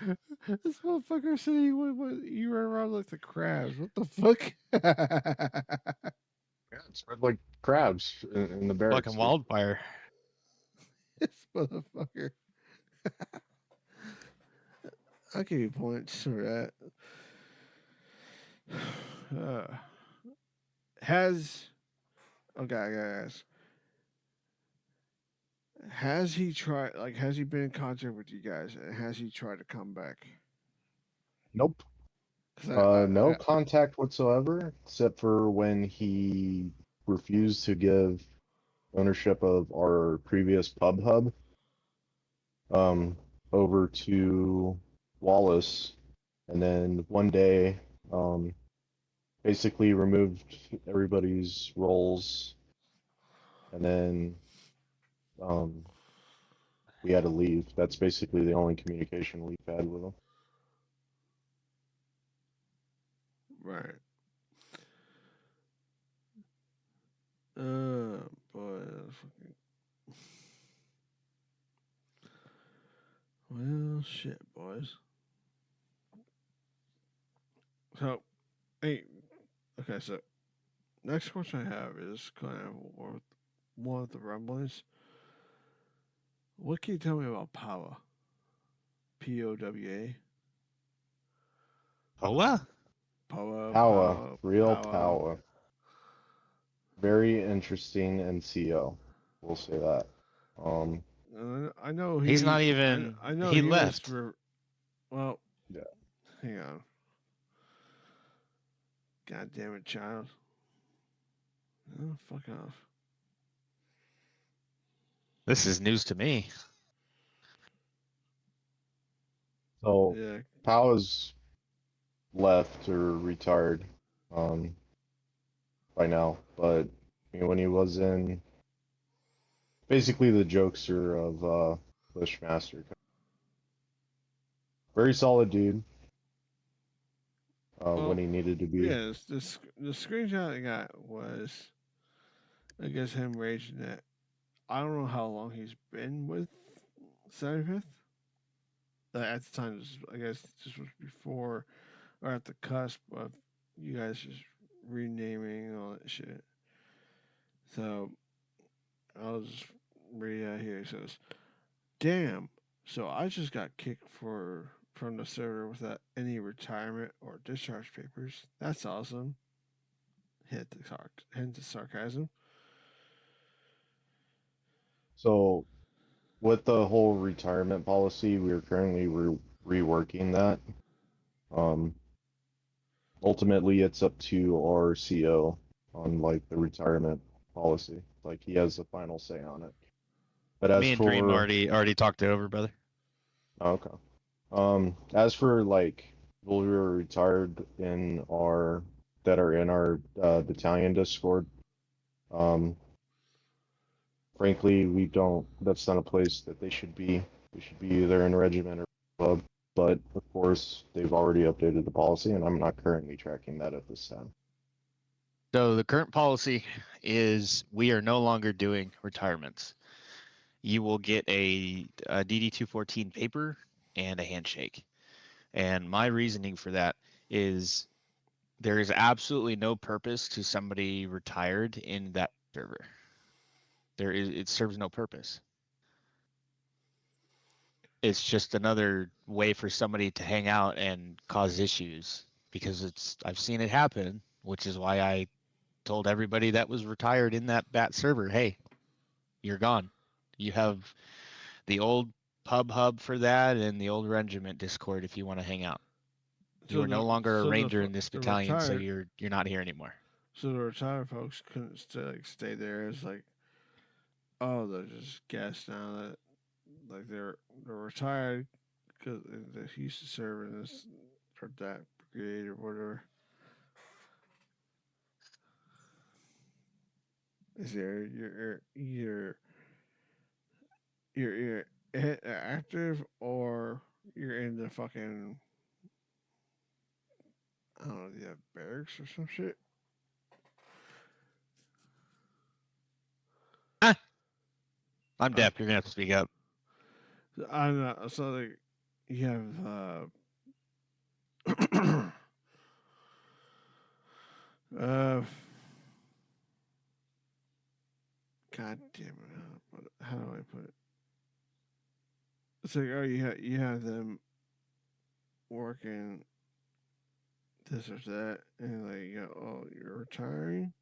This motherfucker said you ran around like the crabs. What the fuck? Yeah, it spread like crabs in the barracks, Fucking dude. wildfire. This motherfucker. I'll give you points for that. Uh, has okay, I gotta ask. Has he tried? Like, has he been in contact with you guys? And has he tried to come back? Nope. Because No contact whatsoever, except for when he refused to give ownership of our previous pub hub um, over to Wallace, and then one day um, basically removed everybody's roles, and then um, we had to leave. That's basically the only communication we've had with him. right. Boy, that's fucking. Well, shit, boys. So, hey, okay, so next question I have is kind of one of the rumblings. What can you tell me about Power? POWA? Poa? Power, real Power. power. Very interesting NCO. We'll say that. Um, I know He's not even. I know He he was left. for. Well, yeah. hang on. God damn it, child. Oh, fuck off. This is news to me. So Yeah. Powell's left or retired um, by now, but when he was in basically the jokester of Bushmaster, very solid dude when Well, he needed to be. yeah. The screenshot I got was, I guess, him raging that. I don't know how long he's been with 75th. At the time, I guess this was before or at the cusp of you guys just renaming and all that shit. So I'll just read it out here. It says, "Damn, so I just got kicked from the server without any retirement or discharge papers. That's awesome." Hint the sarcasm. So with the whole retirement policy, we're currently reworking that. Um, Ultimately, it's up to our CO on like the retirement policy. Like he has the final say on it. But as Me and Dream for already talked it over, brother. okay, as for like people who are retired in our that are in our battalion Discord, um, frankly, we don't. That's not a place that they should be. They should be either in regiment or club. But of course, they've already updated the policy, and I'm not currently tracking that at this time. So the current policy is we are no longer doing retirements. You will get a DD 214 paper and a handshake. And my reasoning for that is there is absolutely no purpose to somebody retired in that server. It serves no purpose. It's just another way for somebody to hang out and cause issues because I've seen it happen, which is why I told everybody that was retired in that bat server, hey, you're gone. You have the old pub hub for that and the old regiment Discord if you want to hang out. You So are no the longer a so ranger in this the battalion, so retired you're not here anymore. so the retired folks couldn't stay there. It's like, oh, they're just guests now that like they're retired because they used to serve in this or that brigade or whatever. Is there you're active or you're in the fucking, I don't know, you have barracks or some shit. Ah, I'm I deaf. You're gonna have to speak up. I don't know. So like you have uh God damn it, how do I put it? It's like, oh, you have them working this or that, and like, oh, you're retiring.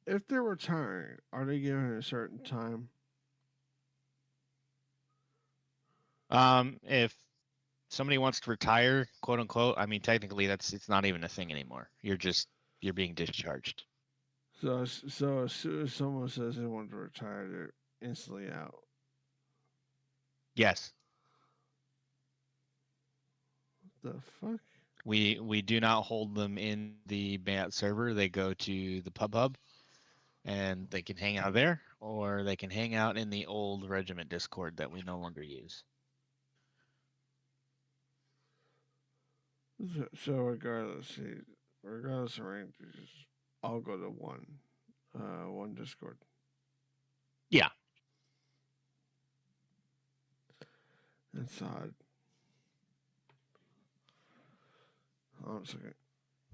If they're retiring, are they given a certain time? If somebody wants to retire, quote unquote, I mean technically it's not even a thing anymore. You're being discharged. So as soon as someone says they want to retire, they're instantly out. Yes. The fuck? We do not hold them in the BAT server. They go to the pub hub and they can hang out there, or they can hang out in the old regiment Discord that we no longer use. So regardless of rank, they just all go to one Discord. Yeah. That's odd. Hold on a second.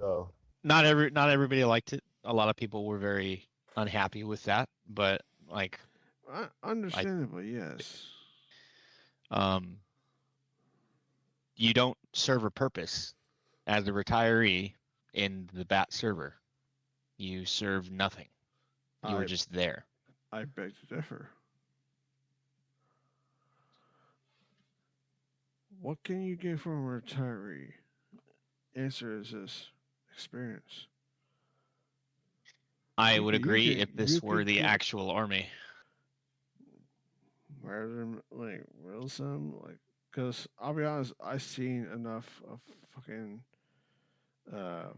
Oh, Not everybody liked it. A lot of people were very unhappy with that, but like I Understandably, yes. um you don't serve a purpose as a retiree in the BAT server. You serve nothing. You were I just there. I beg to differ. What can you get from a retiree? Answer is this: experience. I would agree if You this were could the get actual army. rather than like Milsim, like, because I'll be honest, I've seen enough of fucking uh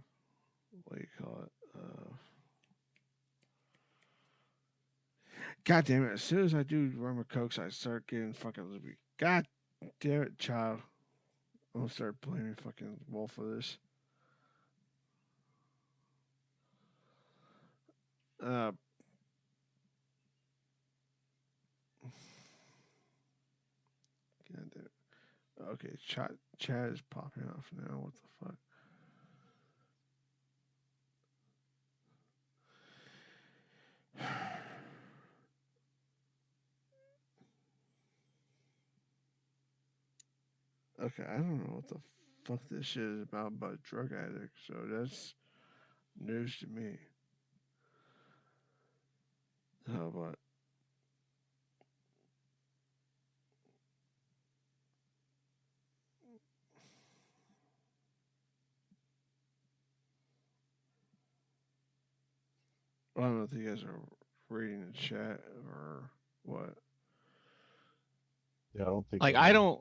what do you call it? God damn it! As soon as I do rum or cokes, I start getting fucking loopy. God damn it, child! I'm gonna start blaming fucking Wolf for this. Uh, God damn it. Okay, chat is popping off now. What the fuck? Okay, I don't know what the fuck this shit is about drug addicts. So that's news to me. But I don't know if you guys are reading the chat or what. Yeah, I don't think Like I am.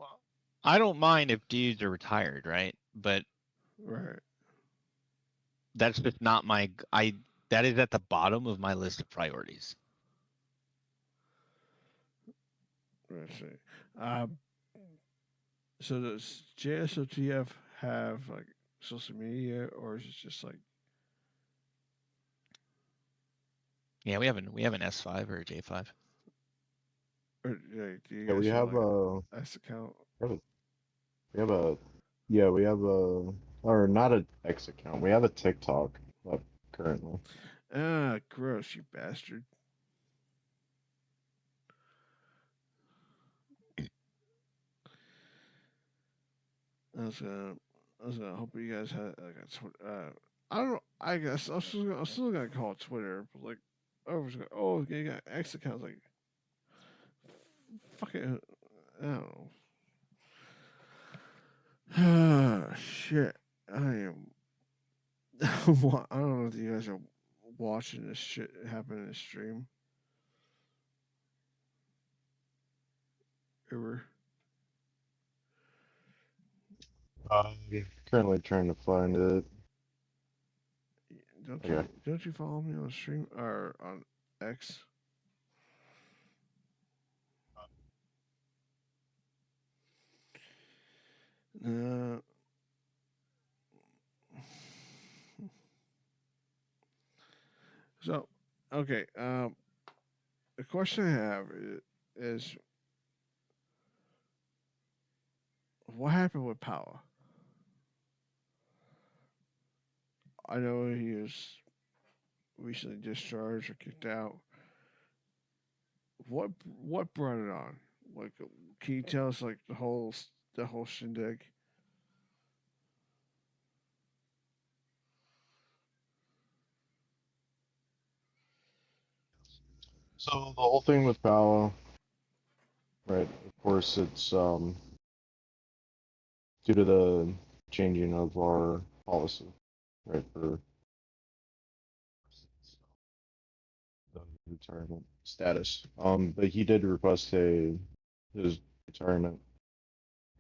I don't mind if dudes are retired, right? But Right. that's just not my that is at the bottom of my list of priorities. Let's see. So does JSOTF have like social media, or is it just like? Yeah, we have an S5 or a J5. Or, like, do you Yeah, we guys have have like a, an S account? we have a, we have a, yeah, we have a, or not an X account. We have a TikTok up currently. Ah, gross, you bastard. I was gonna hope you guys had like a Twitter. I don't know. I guess I'm still gonna call it Twitter, but like, I was like, oh, you got X accounts. Like, fucking, I don't know. Shit, I am. I don't know if you guys are watching this shit happen in the stream. Ever? Currently trying to find it. Okay. Don't you follow me on stream or on X? Uh, so, okay. The question I have is what happened with Power? I know he was recently discharged or kicked out. What brought it on? Like, can you tell us like the whole shindig? So the whole thing with Paolo, right? Of course, it's due to the changing of our policy, right, for the retirement status. But he did request his retirement,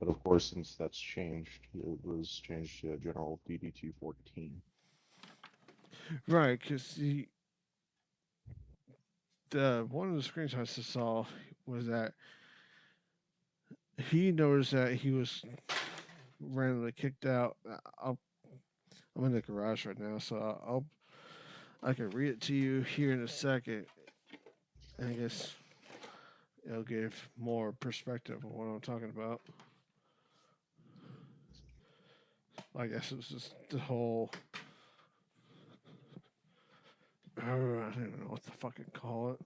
but of course, since that's changed, it was changed to General DD 214. Right, because the one of the screenshots I saw was that he noticed that he was randomly kicked out. I'm in the garage right now, so I can read it to you here in a second. And I guess it'll give more perspective on what I'm talking about. I guess it was just the whole. I don't even know what to fucking call it.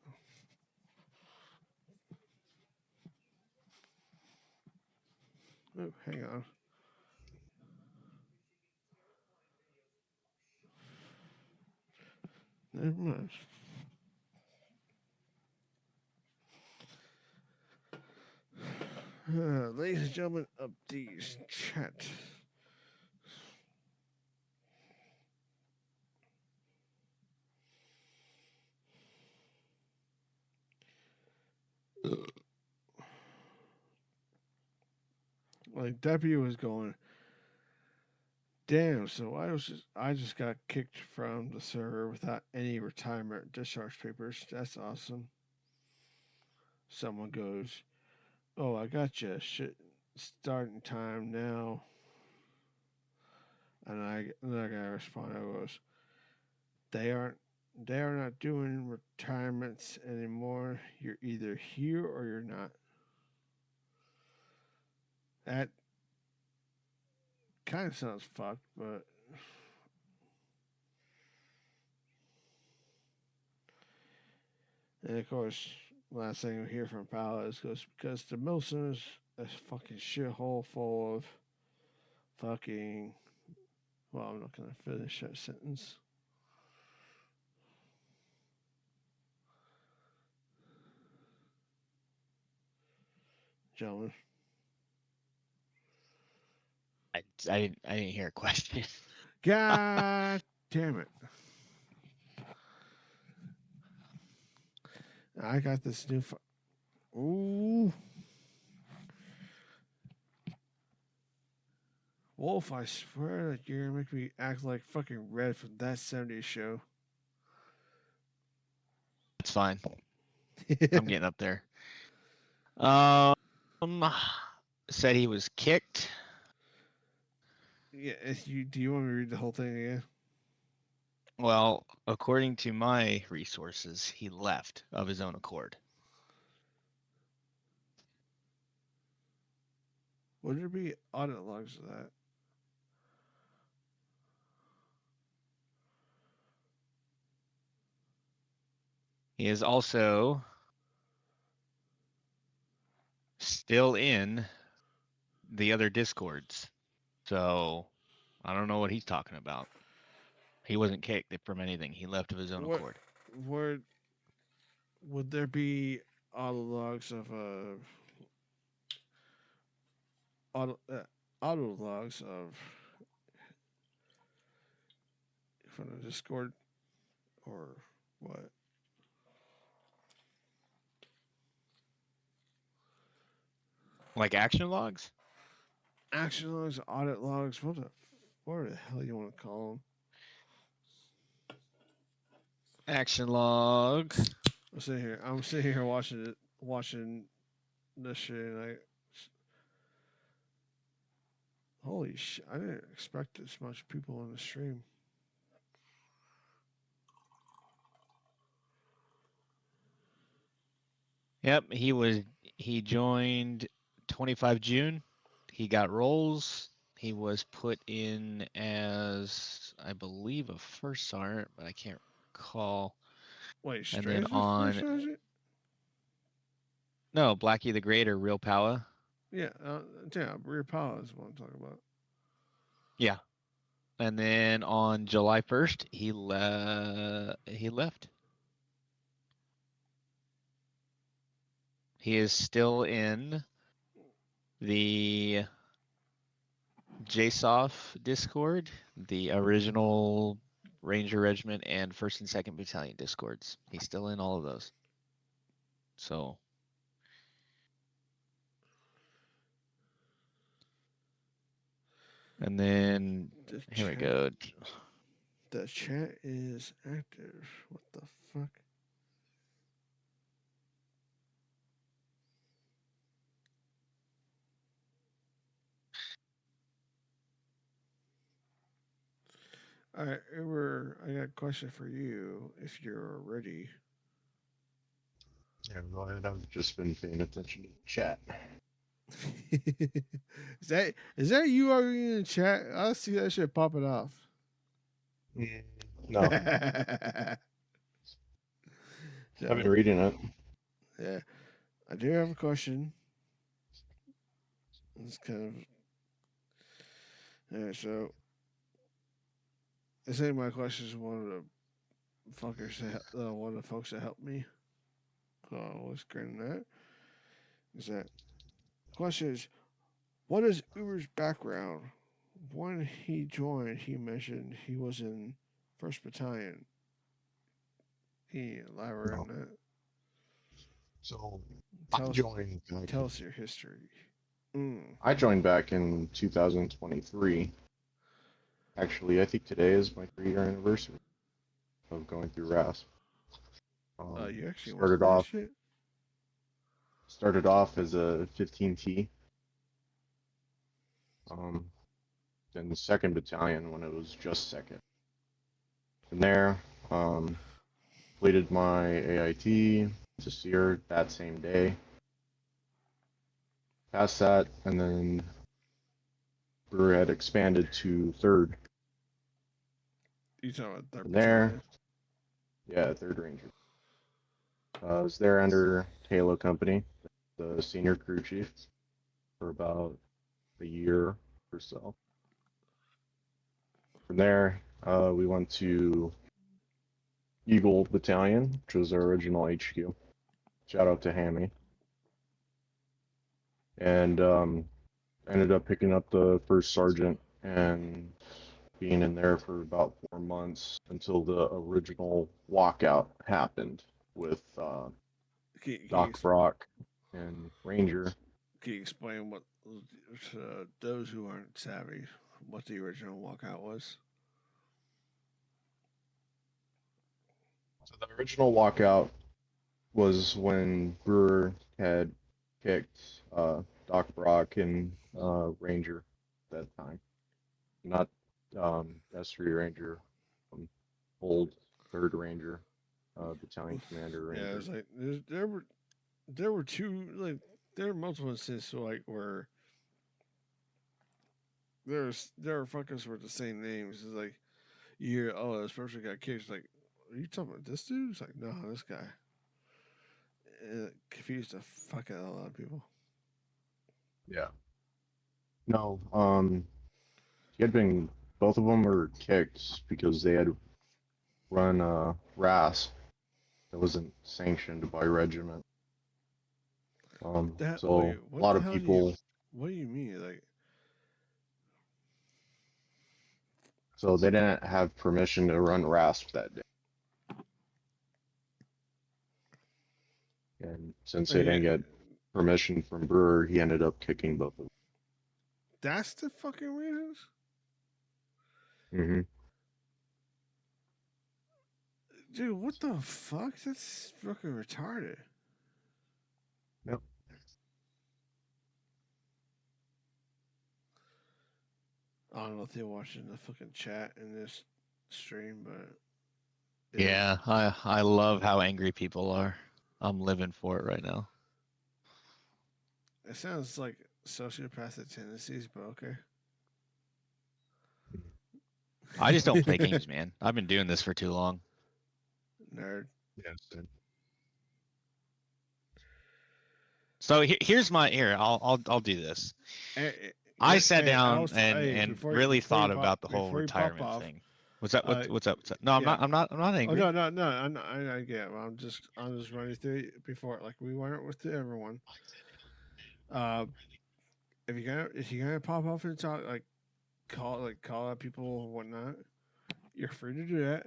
Oh, hang on. Never mind. Ladies and gentlemen of these chat. Like Deputy was going, damn. So I just got kicked from the server without any retirement discharge papers. That's awesome. Someone goes, oh, I got you. Shit, starting time now. And I gotta respond. I goes, they aren't. They are not doing retirements anymore. You're either here or you're not. That kind of sounds fucked, but and of course, last thing we hear from Pal is goes because the Milsim is a fucking shithole full of fucking. Well, I'm not gonna finish that sentence. gentlemen? I didn't hear a question. God damn it! I got this new. Ooh, Wolf! I swear that you're gonna make me act like fucking Red from that '70s show. It's fine. I'm getting up there. Um, said he was kicked. Yeah, do you want me to read the whole thing again? Well, according to my resources, he left of his own accord. Would there be audit logs of that? He is also still in the other discords. So I don't know what he's talking about. He wasn't kicked from anything. He left of his own What accord. would there be audit logs of auto auto logs of from the Discord or what? Like action logs? Action logs, audit logs, what the hell you want to call them? Action log. I'm sitting here watching this shit, and holy shit! I didn't expect this much people on the stream. Yep, he joined 25 June. He got roles. He was put in as, I believe, a first sergeant, but I can't recall. Wait, And Straight then as a on first sergeant? no, Blackie the Great or Real Power. Yeah, Rear Power is what I'm talking about. Yeah. And then on July 1st, he left. He is still in the JSOTF Discord, the original Ranger Regiment and 1st and 2nd Battalion Discords. He's still in all of those. So. And then, here we go. The chat is active. What the fuck? All right, Uber, I got a question for you if you're ready. Yeah, go ahead. I've just been paying attention to the chat. is that you already in the chat? I see that shit popping off. No, I've been reading it. Yeah, I do have a question. It's kind of all right. So, this ain't my question. Is one of the fuckers, one of the folks that helped me. I was granting that. Is that question is, what is Uber's background? When he joined, he mentioned he was in 1st Battalion. He elaborated on that. So Tell I us your history. I joined back in 2023. Actually, I think today is my 3-year anniversary of going through RAS. You actually started off shit? started off as a 15T. Then the 2nd Battalion when it was just 2nd. From there, completed my AIT to SEER that same day. Passed that, and then we had expanded to 3rd. You talking about 3rd From there, Battalion? yeah, 3rd Ranger. I was there under Halo Company, the senior crew chief, for about a year or so. From there, we went to Eagle Battalion, which was our original HQ. Shout out to Hammy. and ended up picking up the first sergeant and being in there for about 4 months until the original walkout happened with Can Doc Brock and Ranger. can you explain what to those who aren't savvy what the original walkout was? So the original walkout was when Brewer had kicked Doc Brock and Ranger at that time. Not S3 Ranger, old 3rd Ranger, battalion commander Yeah, Ranger. it was like there were two like there were multiple instances like where there were fuckers with the same names. It's like you hear, oh, this person got kicked. It's like, are you talking about this dude? It's like, no, this guy. It confused the fuck out of a lot of people. Yeah. No, he had been, both of them were kicked because they had run RAS that wasn't sanctioned by regiment. So Wait, a what lot the of hell people, what do you mean? Like, so they didn't have permission to run RASP that day. And since they didn't get permission from Brewer, he ended up kicking both of that's the fucking reasons? them. Dude, what the fuck? That's fucking retarded. Yep. I don't know if they're watching the fucking chat in this stream, but Yeah, I love how angry people are. I'm living for it right now. It sounds like sociopathic tendencies, but okay. I just don't play games, man. I've been doing this for too long. Nerd. Yes. So here's my I'll do this. I sat down and really thought about the whole retirement thing. What's up? What's up? No, I'm not. I'm not Oh angry. no! I get it. I'm just running through it before, like we went with everyone. If you're gonna pop off and talk, call out people or whatnot, you're free to do that.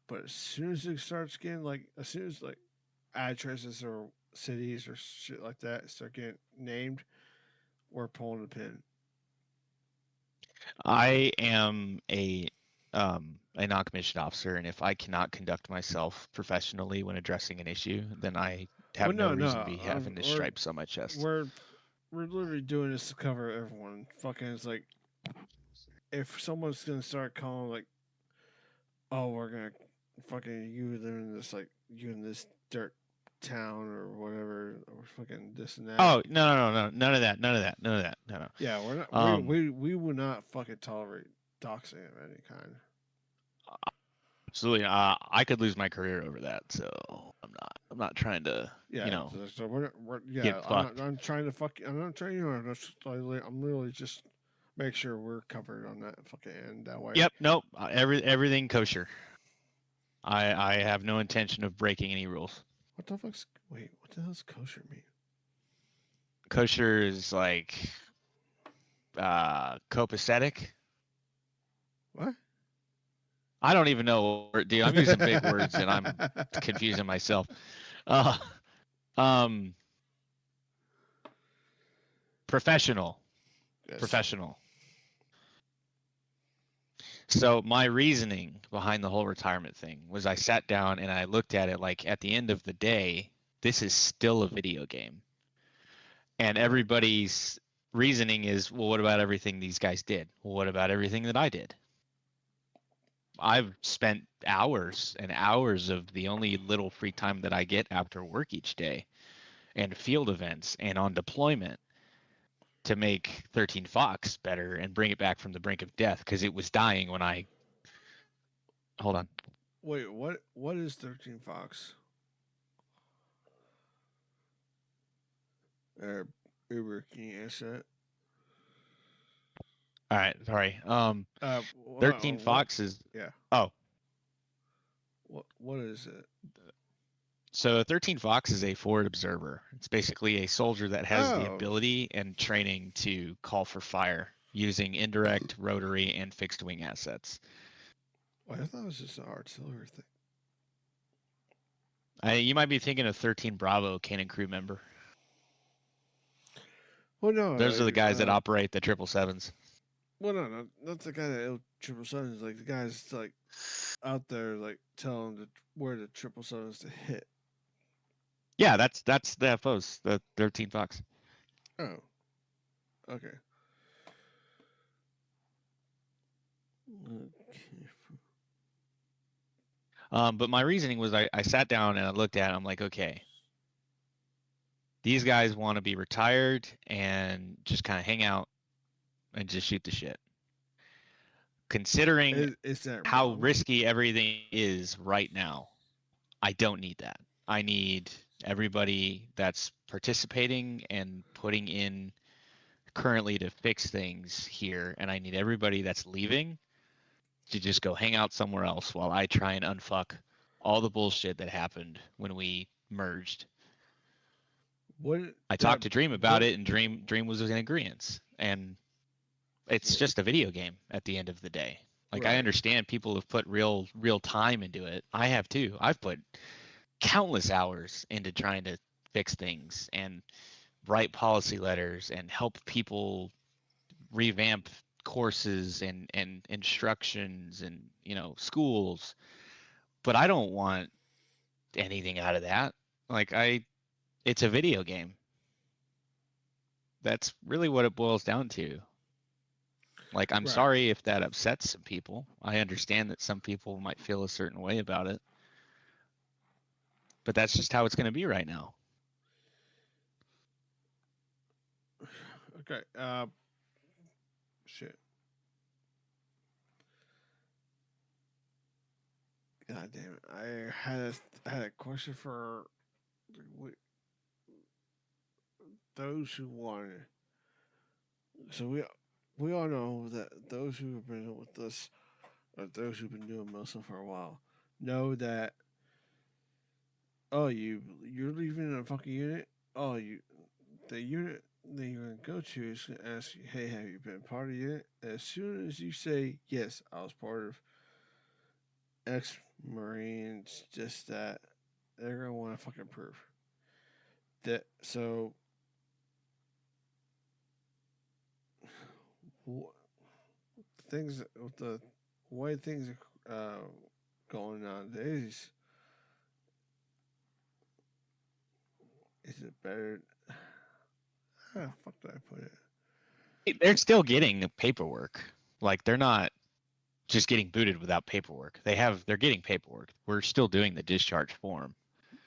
But as soon as it starts getting as soon as like addresses or cities or shit like that start getting named, we're pulling the pin. I am a non-commissioned officer, and if I cannot conduct myself professionally when addressing an issue, then I have no reason to be having this stripes on my chest. We're literally doing this to cover everyone. Fucking, it's like if someone's gonna start calling like, oh, we're gonna fucking you live in this you in this dirt town or whatever, or fucking this and that. Oh no, none of that. No. Yeah, we're not. We will not fucking tolerate doxing of any kind. Absolutely. I could lose my career over that, so I'm not trying to So we're get fucked. I'm trying to fuck. I'm not trying. I'm really just make sure we're covered on that fucking end that way. Yep. Nope. Everything kosher. I have no intention of breaking any rules. What the fuck's wait? What the hell's kosher mean? Kosher is like copacetic. What? I don't even know, dude. I'm using big words and I'm confusing myself. Professional. Yes. Professional. So my reasoning behind the whole retirement thing was I sat down and I looked at it like at the end of the day, this is still a video game. And everybody's reasoning is, well, what about everything these guys did? Well, what about everything that I did? I've spent hours and hours of the only little free time that I get after work each day and field events and on deployment to make 13 Fox better and bring it back from the brink of death because it was dying when I... Hold on. Wait, what is 13 Fox? Uber, can you answer that? All right, sorry. 13 Fox is... Yeah. Oh. What is it? So 13 Fox is a forward observer. It's basically a soldier that has the Oh, ability and training to call for fire using indirect, rotary, and fixed wing assets. well, I thought it was just an artillery thing. You might be thinking of 13 Bravo cannon crew member. Well, no, Those are the guys that operate the 777s. Well, no, not the guy that 777s. Like the guys like out there, like telling where the 777s to hit. Yeah, that's the FOs, the 13 Fox. Oh, okay. Okay. But my reasoning was I sat down and I looked at it, I'm like, okay, these guys want to be retired and just kind of hang out and just shoot the shit. Considering Is that how wrong? risky everything is right now, I don't need that. I need everybody that's participating and putting in currently to fix things here, and I need everybody that's leaving to just go hang out somewhere else while I try and unfuck all the bullshit that happened when we merged. What I that? talked to Dream about it, and Dream was in agreement. And it's just a video game at the end of the day. Like I Right. understand people have put real time into it. I have too. I've put countless hours into trying to fix things and write policy letters and help people revamp courses and instructions and schools. But I don't want anything out of that. Like it's a video game. That's really what it boils down to. Like, I'm Right. sorry if that upsets some people. I understand that some people might feel a certain way about it, but that's just how it's going to be right now. Okay. Shit. God damn it! I had a question for those who wanted. So we all know that those who have been with us, or those who've been doing Milsim for a while, know that you're leaving a fucking unit. Oh, the unit that you're gonna go to is gonna ask you, hey, have you been part of the unit? As soon as you say yes, I was part of ex Marines, just that they're gonna want to fucking prove that. So things with the way things are going nowadays, is it better? How the fuck did I put it? They're still getting the paperwork. Like, they're not just getting booted without paperwork. They're getting paperwork. We're still doing the discharge form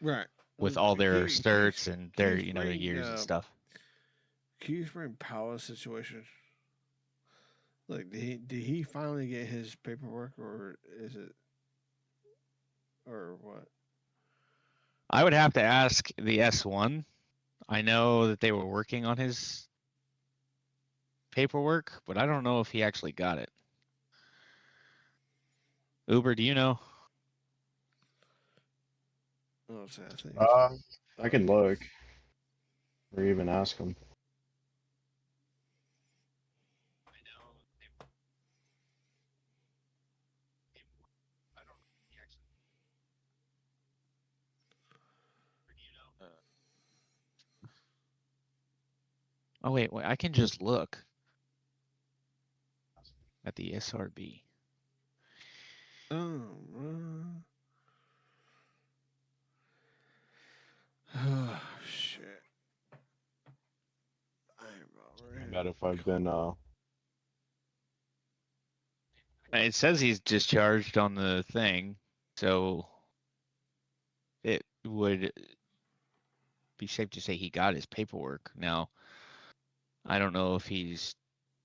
Right. with all their Can certs and can their you their explain years and stuff. can you explain Powell's situation? Like, did he finally get his paperwork, or is it, or what? I would have to ask the S1. I know that they were working on his paperwork, but I don't know if he actually got it. Uber, do you know? Oh, I think it's, I can look or even ask them. Oh wait, I can just look at the SRB. oh, oh shit! I'm I already. bet if I've been It says he's discharged on the thing, so it would be safe to say he got his paperwork. Now, I don't know if he's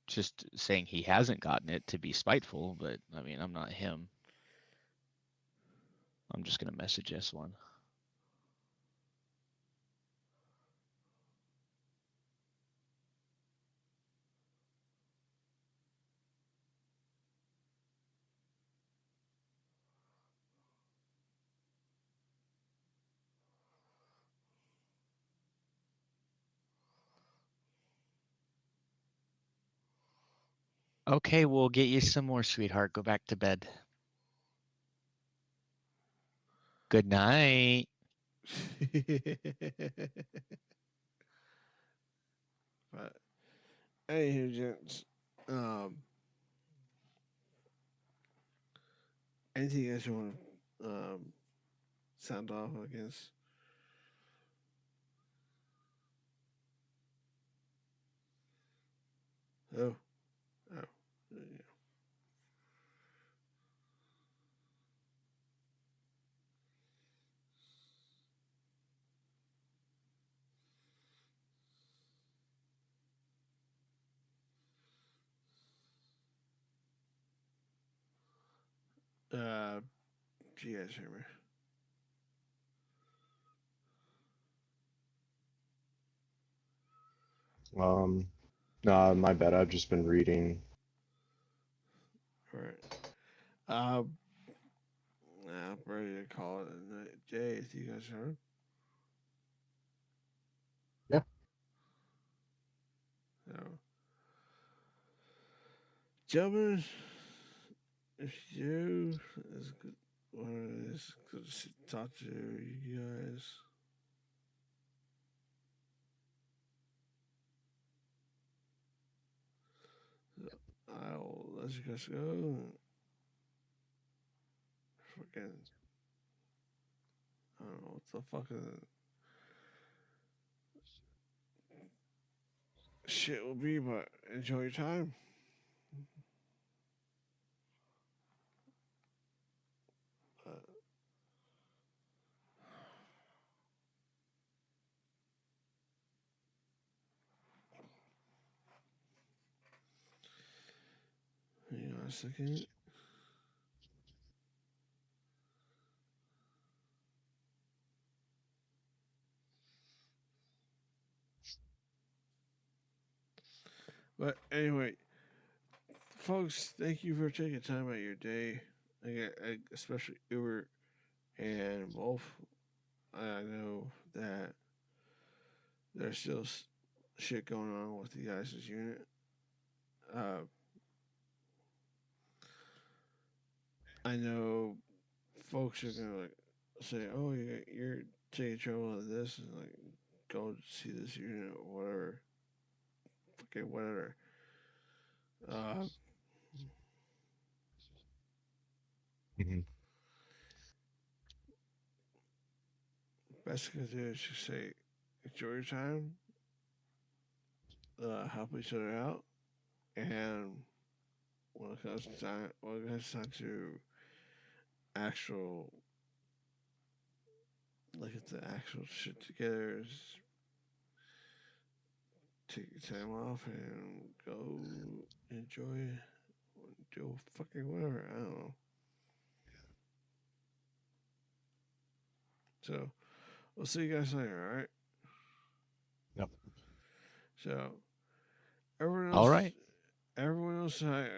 just saying he hasn't gotten it to be spiteful, but I mean, I'm not him. I'm just gonna message S1. Okay, we'll get you some more, sweetheart. Go back to bed. Good night. But anywho, gents, anything else you want to sound off against? Oh, oh, yeah. Do you guys hear me? Nah, my bad. I've just been reading. All right. Um, I'm ready to call it a night. Jay, you guys heard? Yeah. So, gentlemen, if you, it's good. It's good to talk to you guys. I'll let you guys go. Fucking, I don't know what the fuck shit will be, but enjoy your time. Uh, hang on a second. But anyway, folks, thank you for taking time out of your day. Especially Uber and Wolf. I know that there's still shit going on with the guys' unit. Uh, I know folks are gonna like say, "Oh, you're taking trouble with this," and like go see this unit or whatever. Okay, whatever. Uh, Mhm. best thing to do is just say, "Enjoy your time, help each other out," and when it comes time to actual, look at the actual shit together, is take your time off and go enjoy, do fucking whatever. I don't know. So we'll see you guys later. All right. Yep. So everyone All else, right. everyone else, I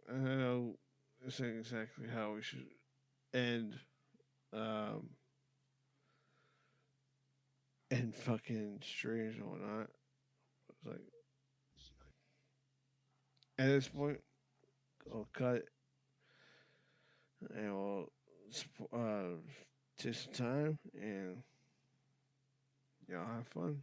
know this ain't exactly how we should end. Um, and fucking streams and whatnot. It's like at this point, I'll cut and we'll take some time and y'all have fun.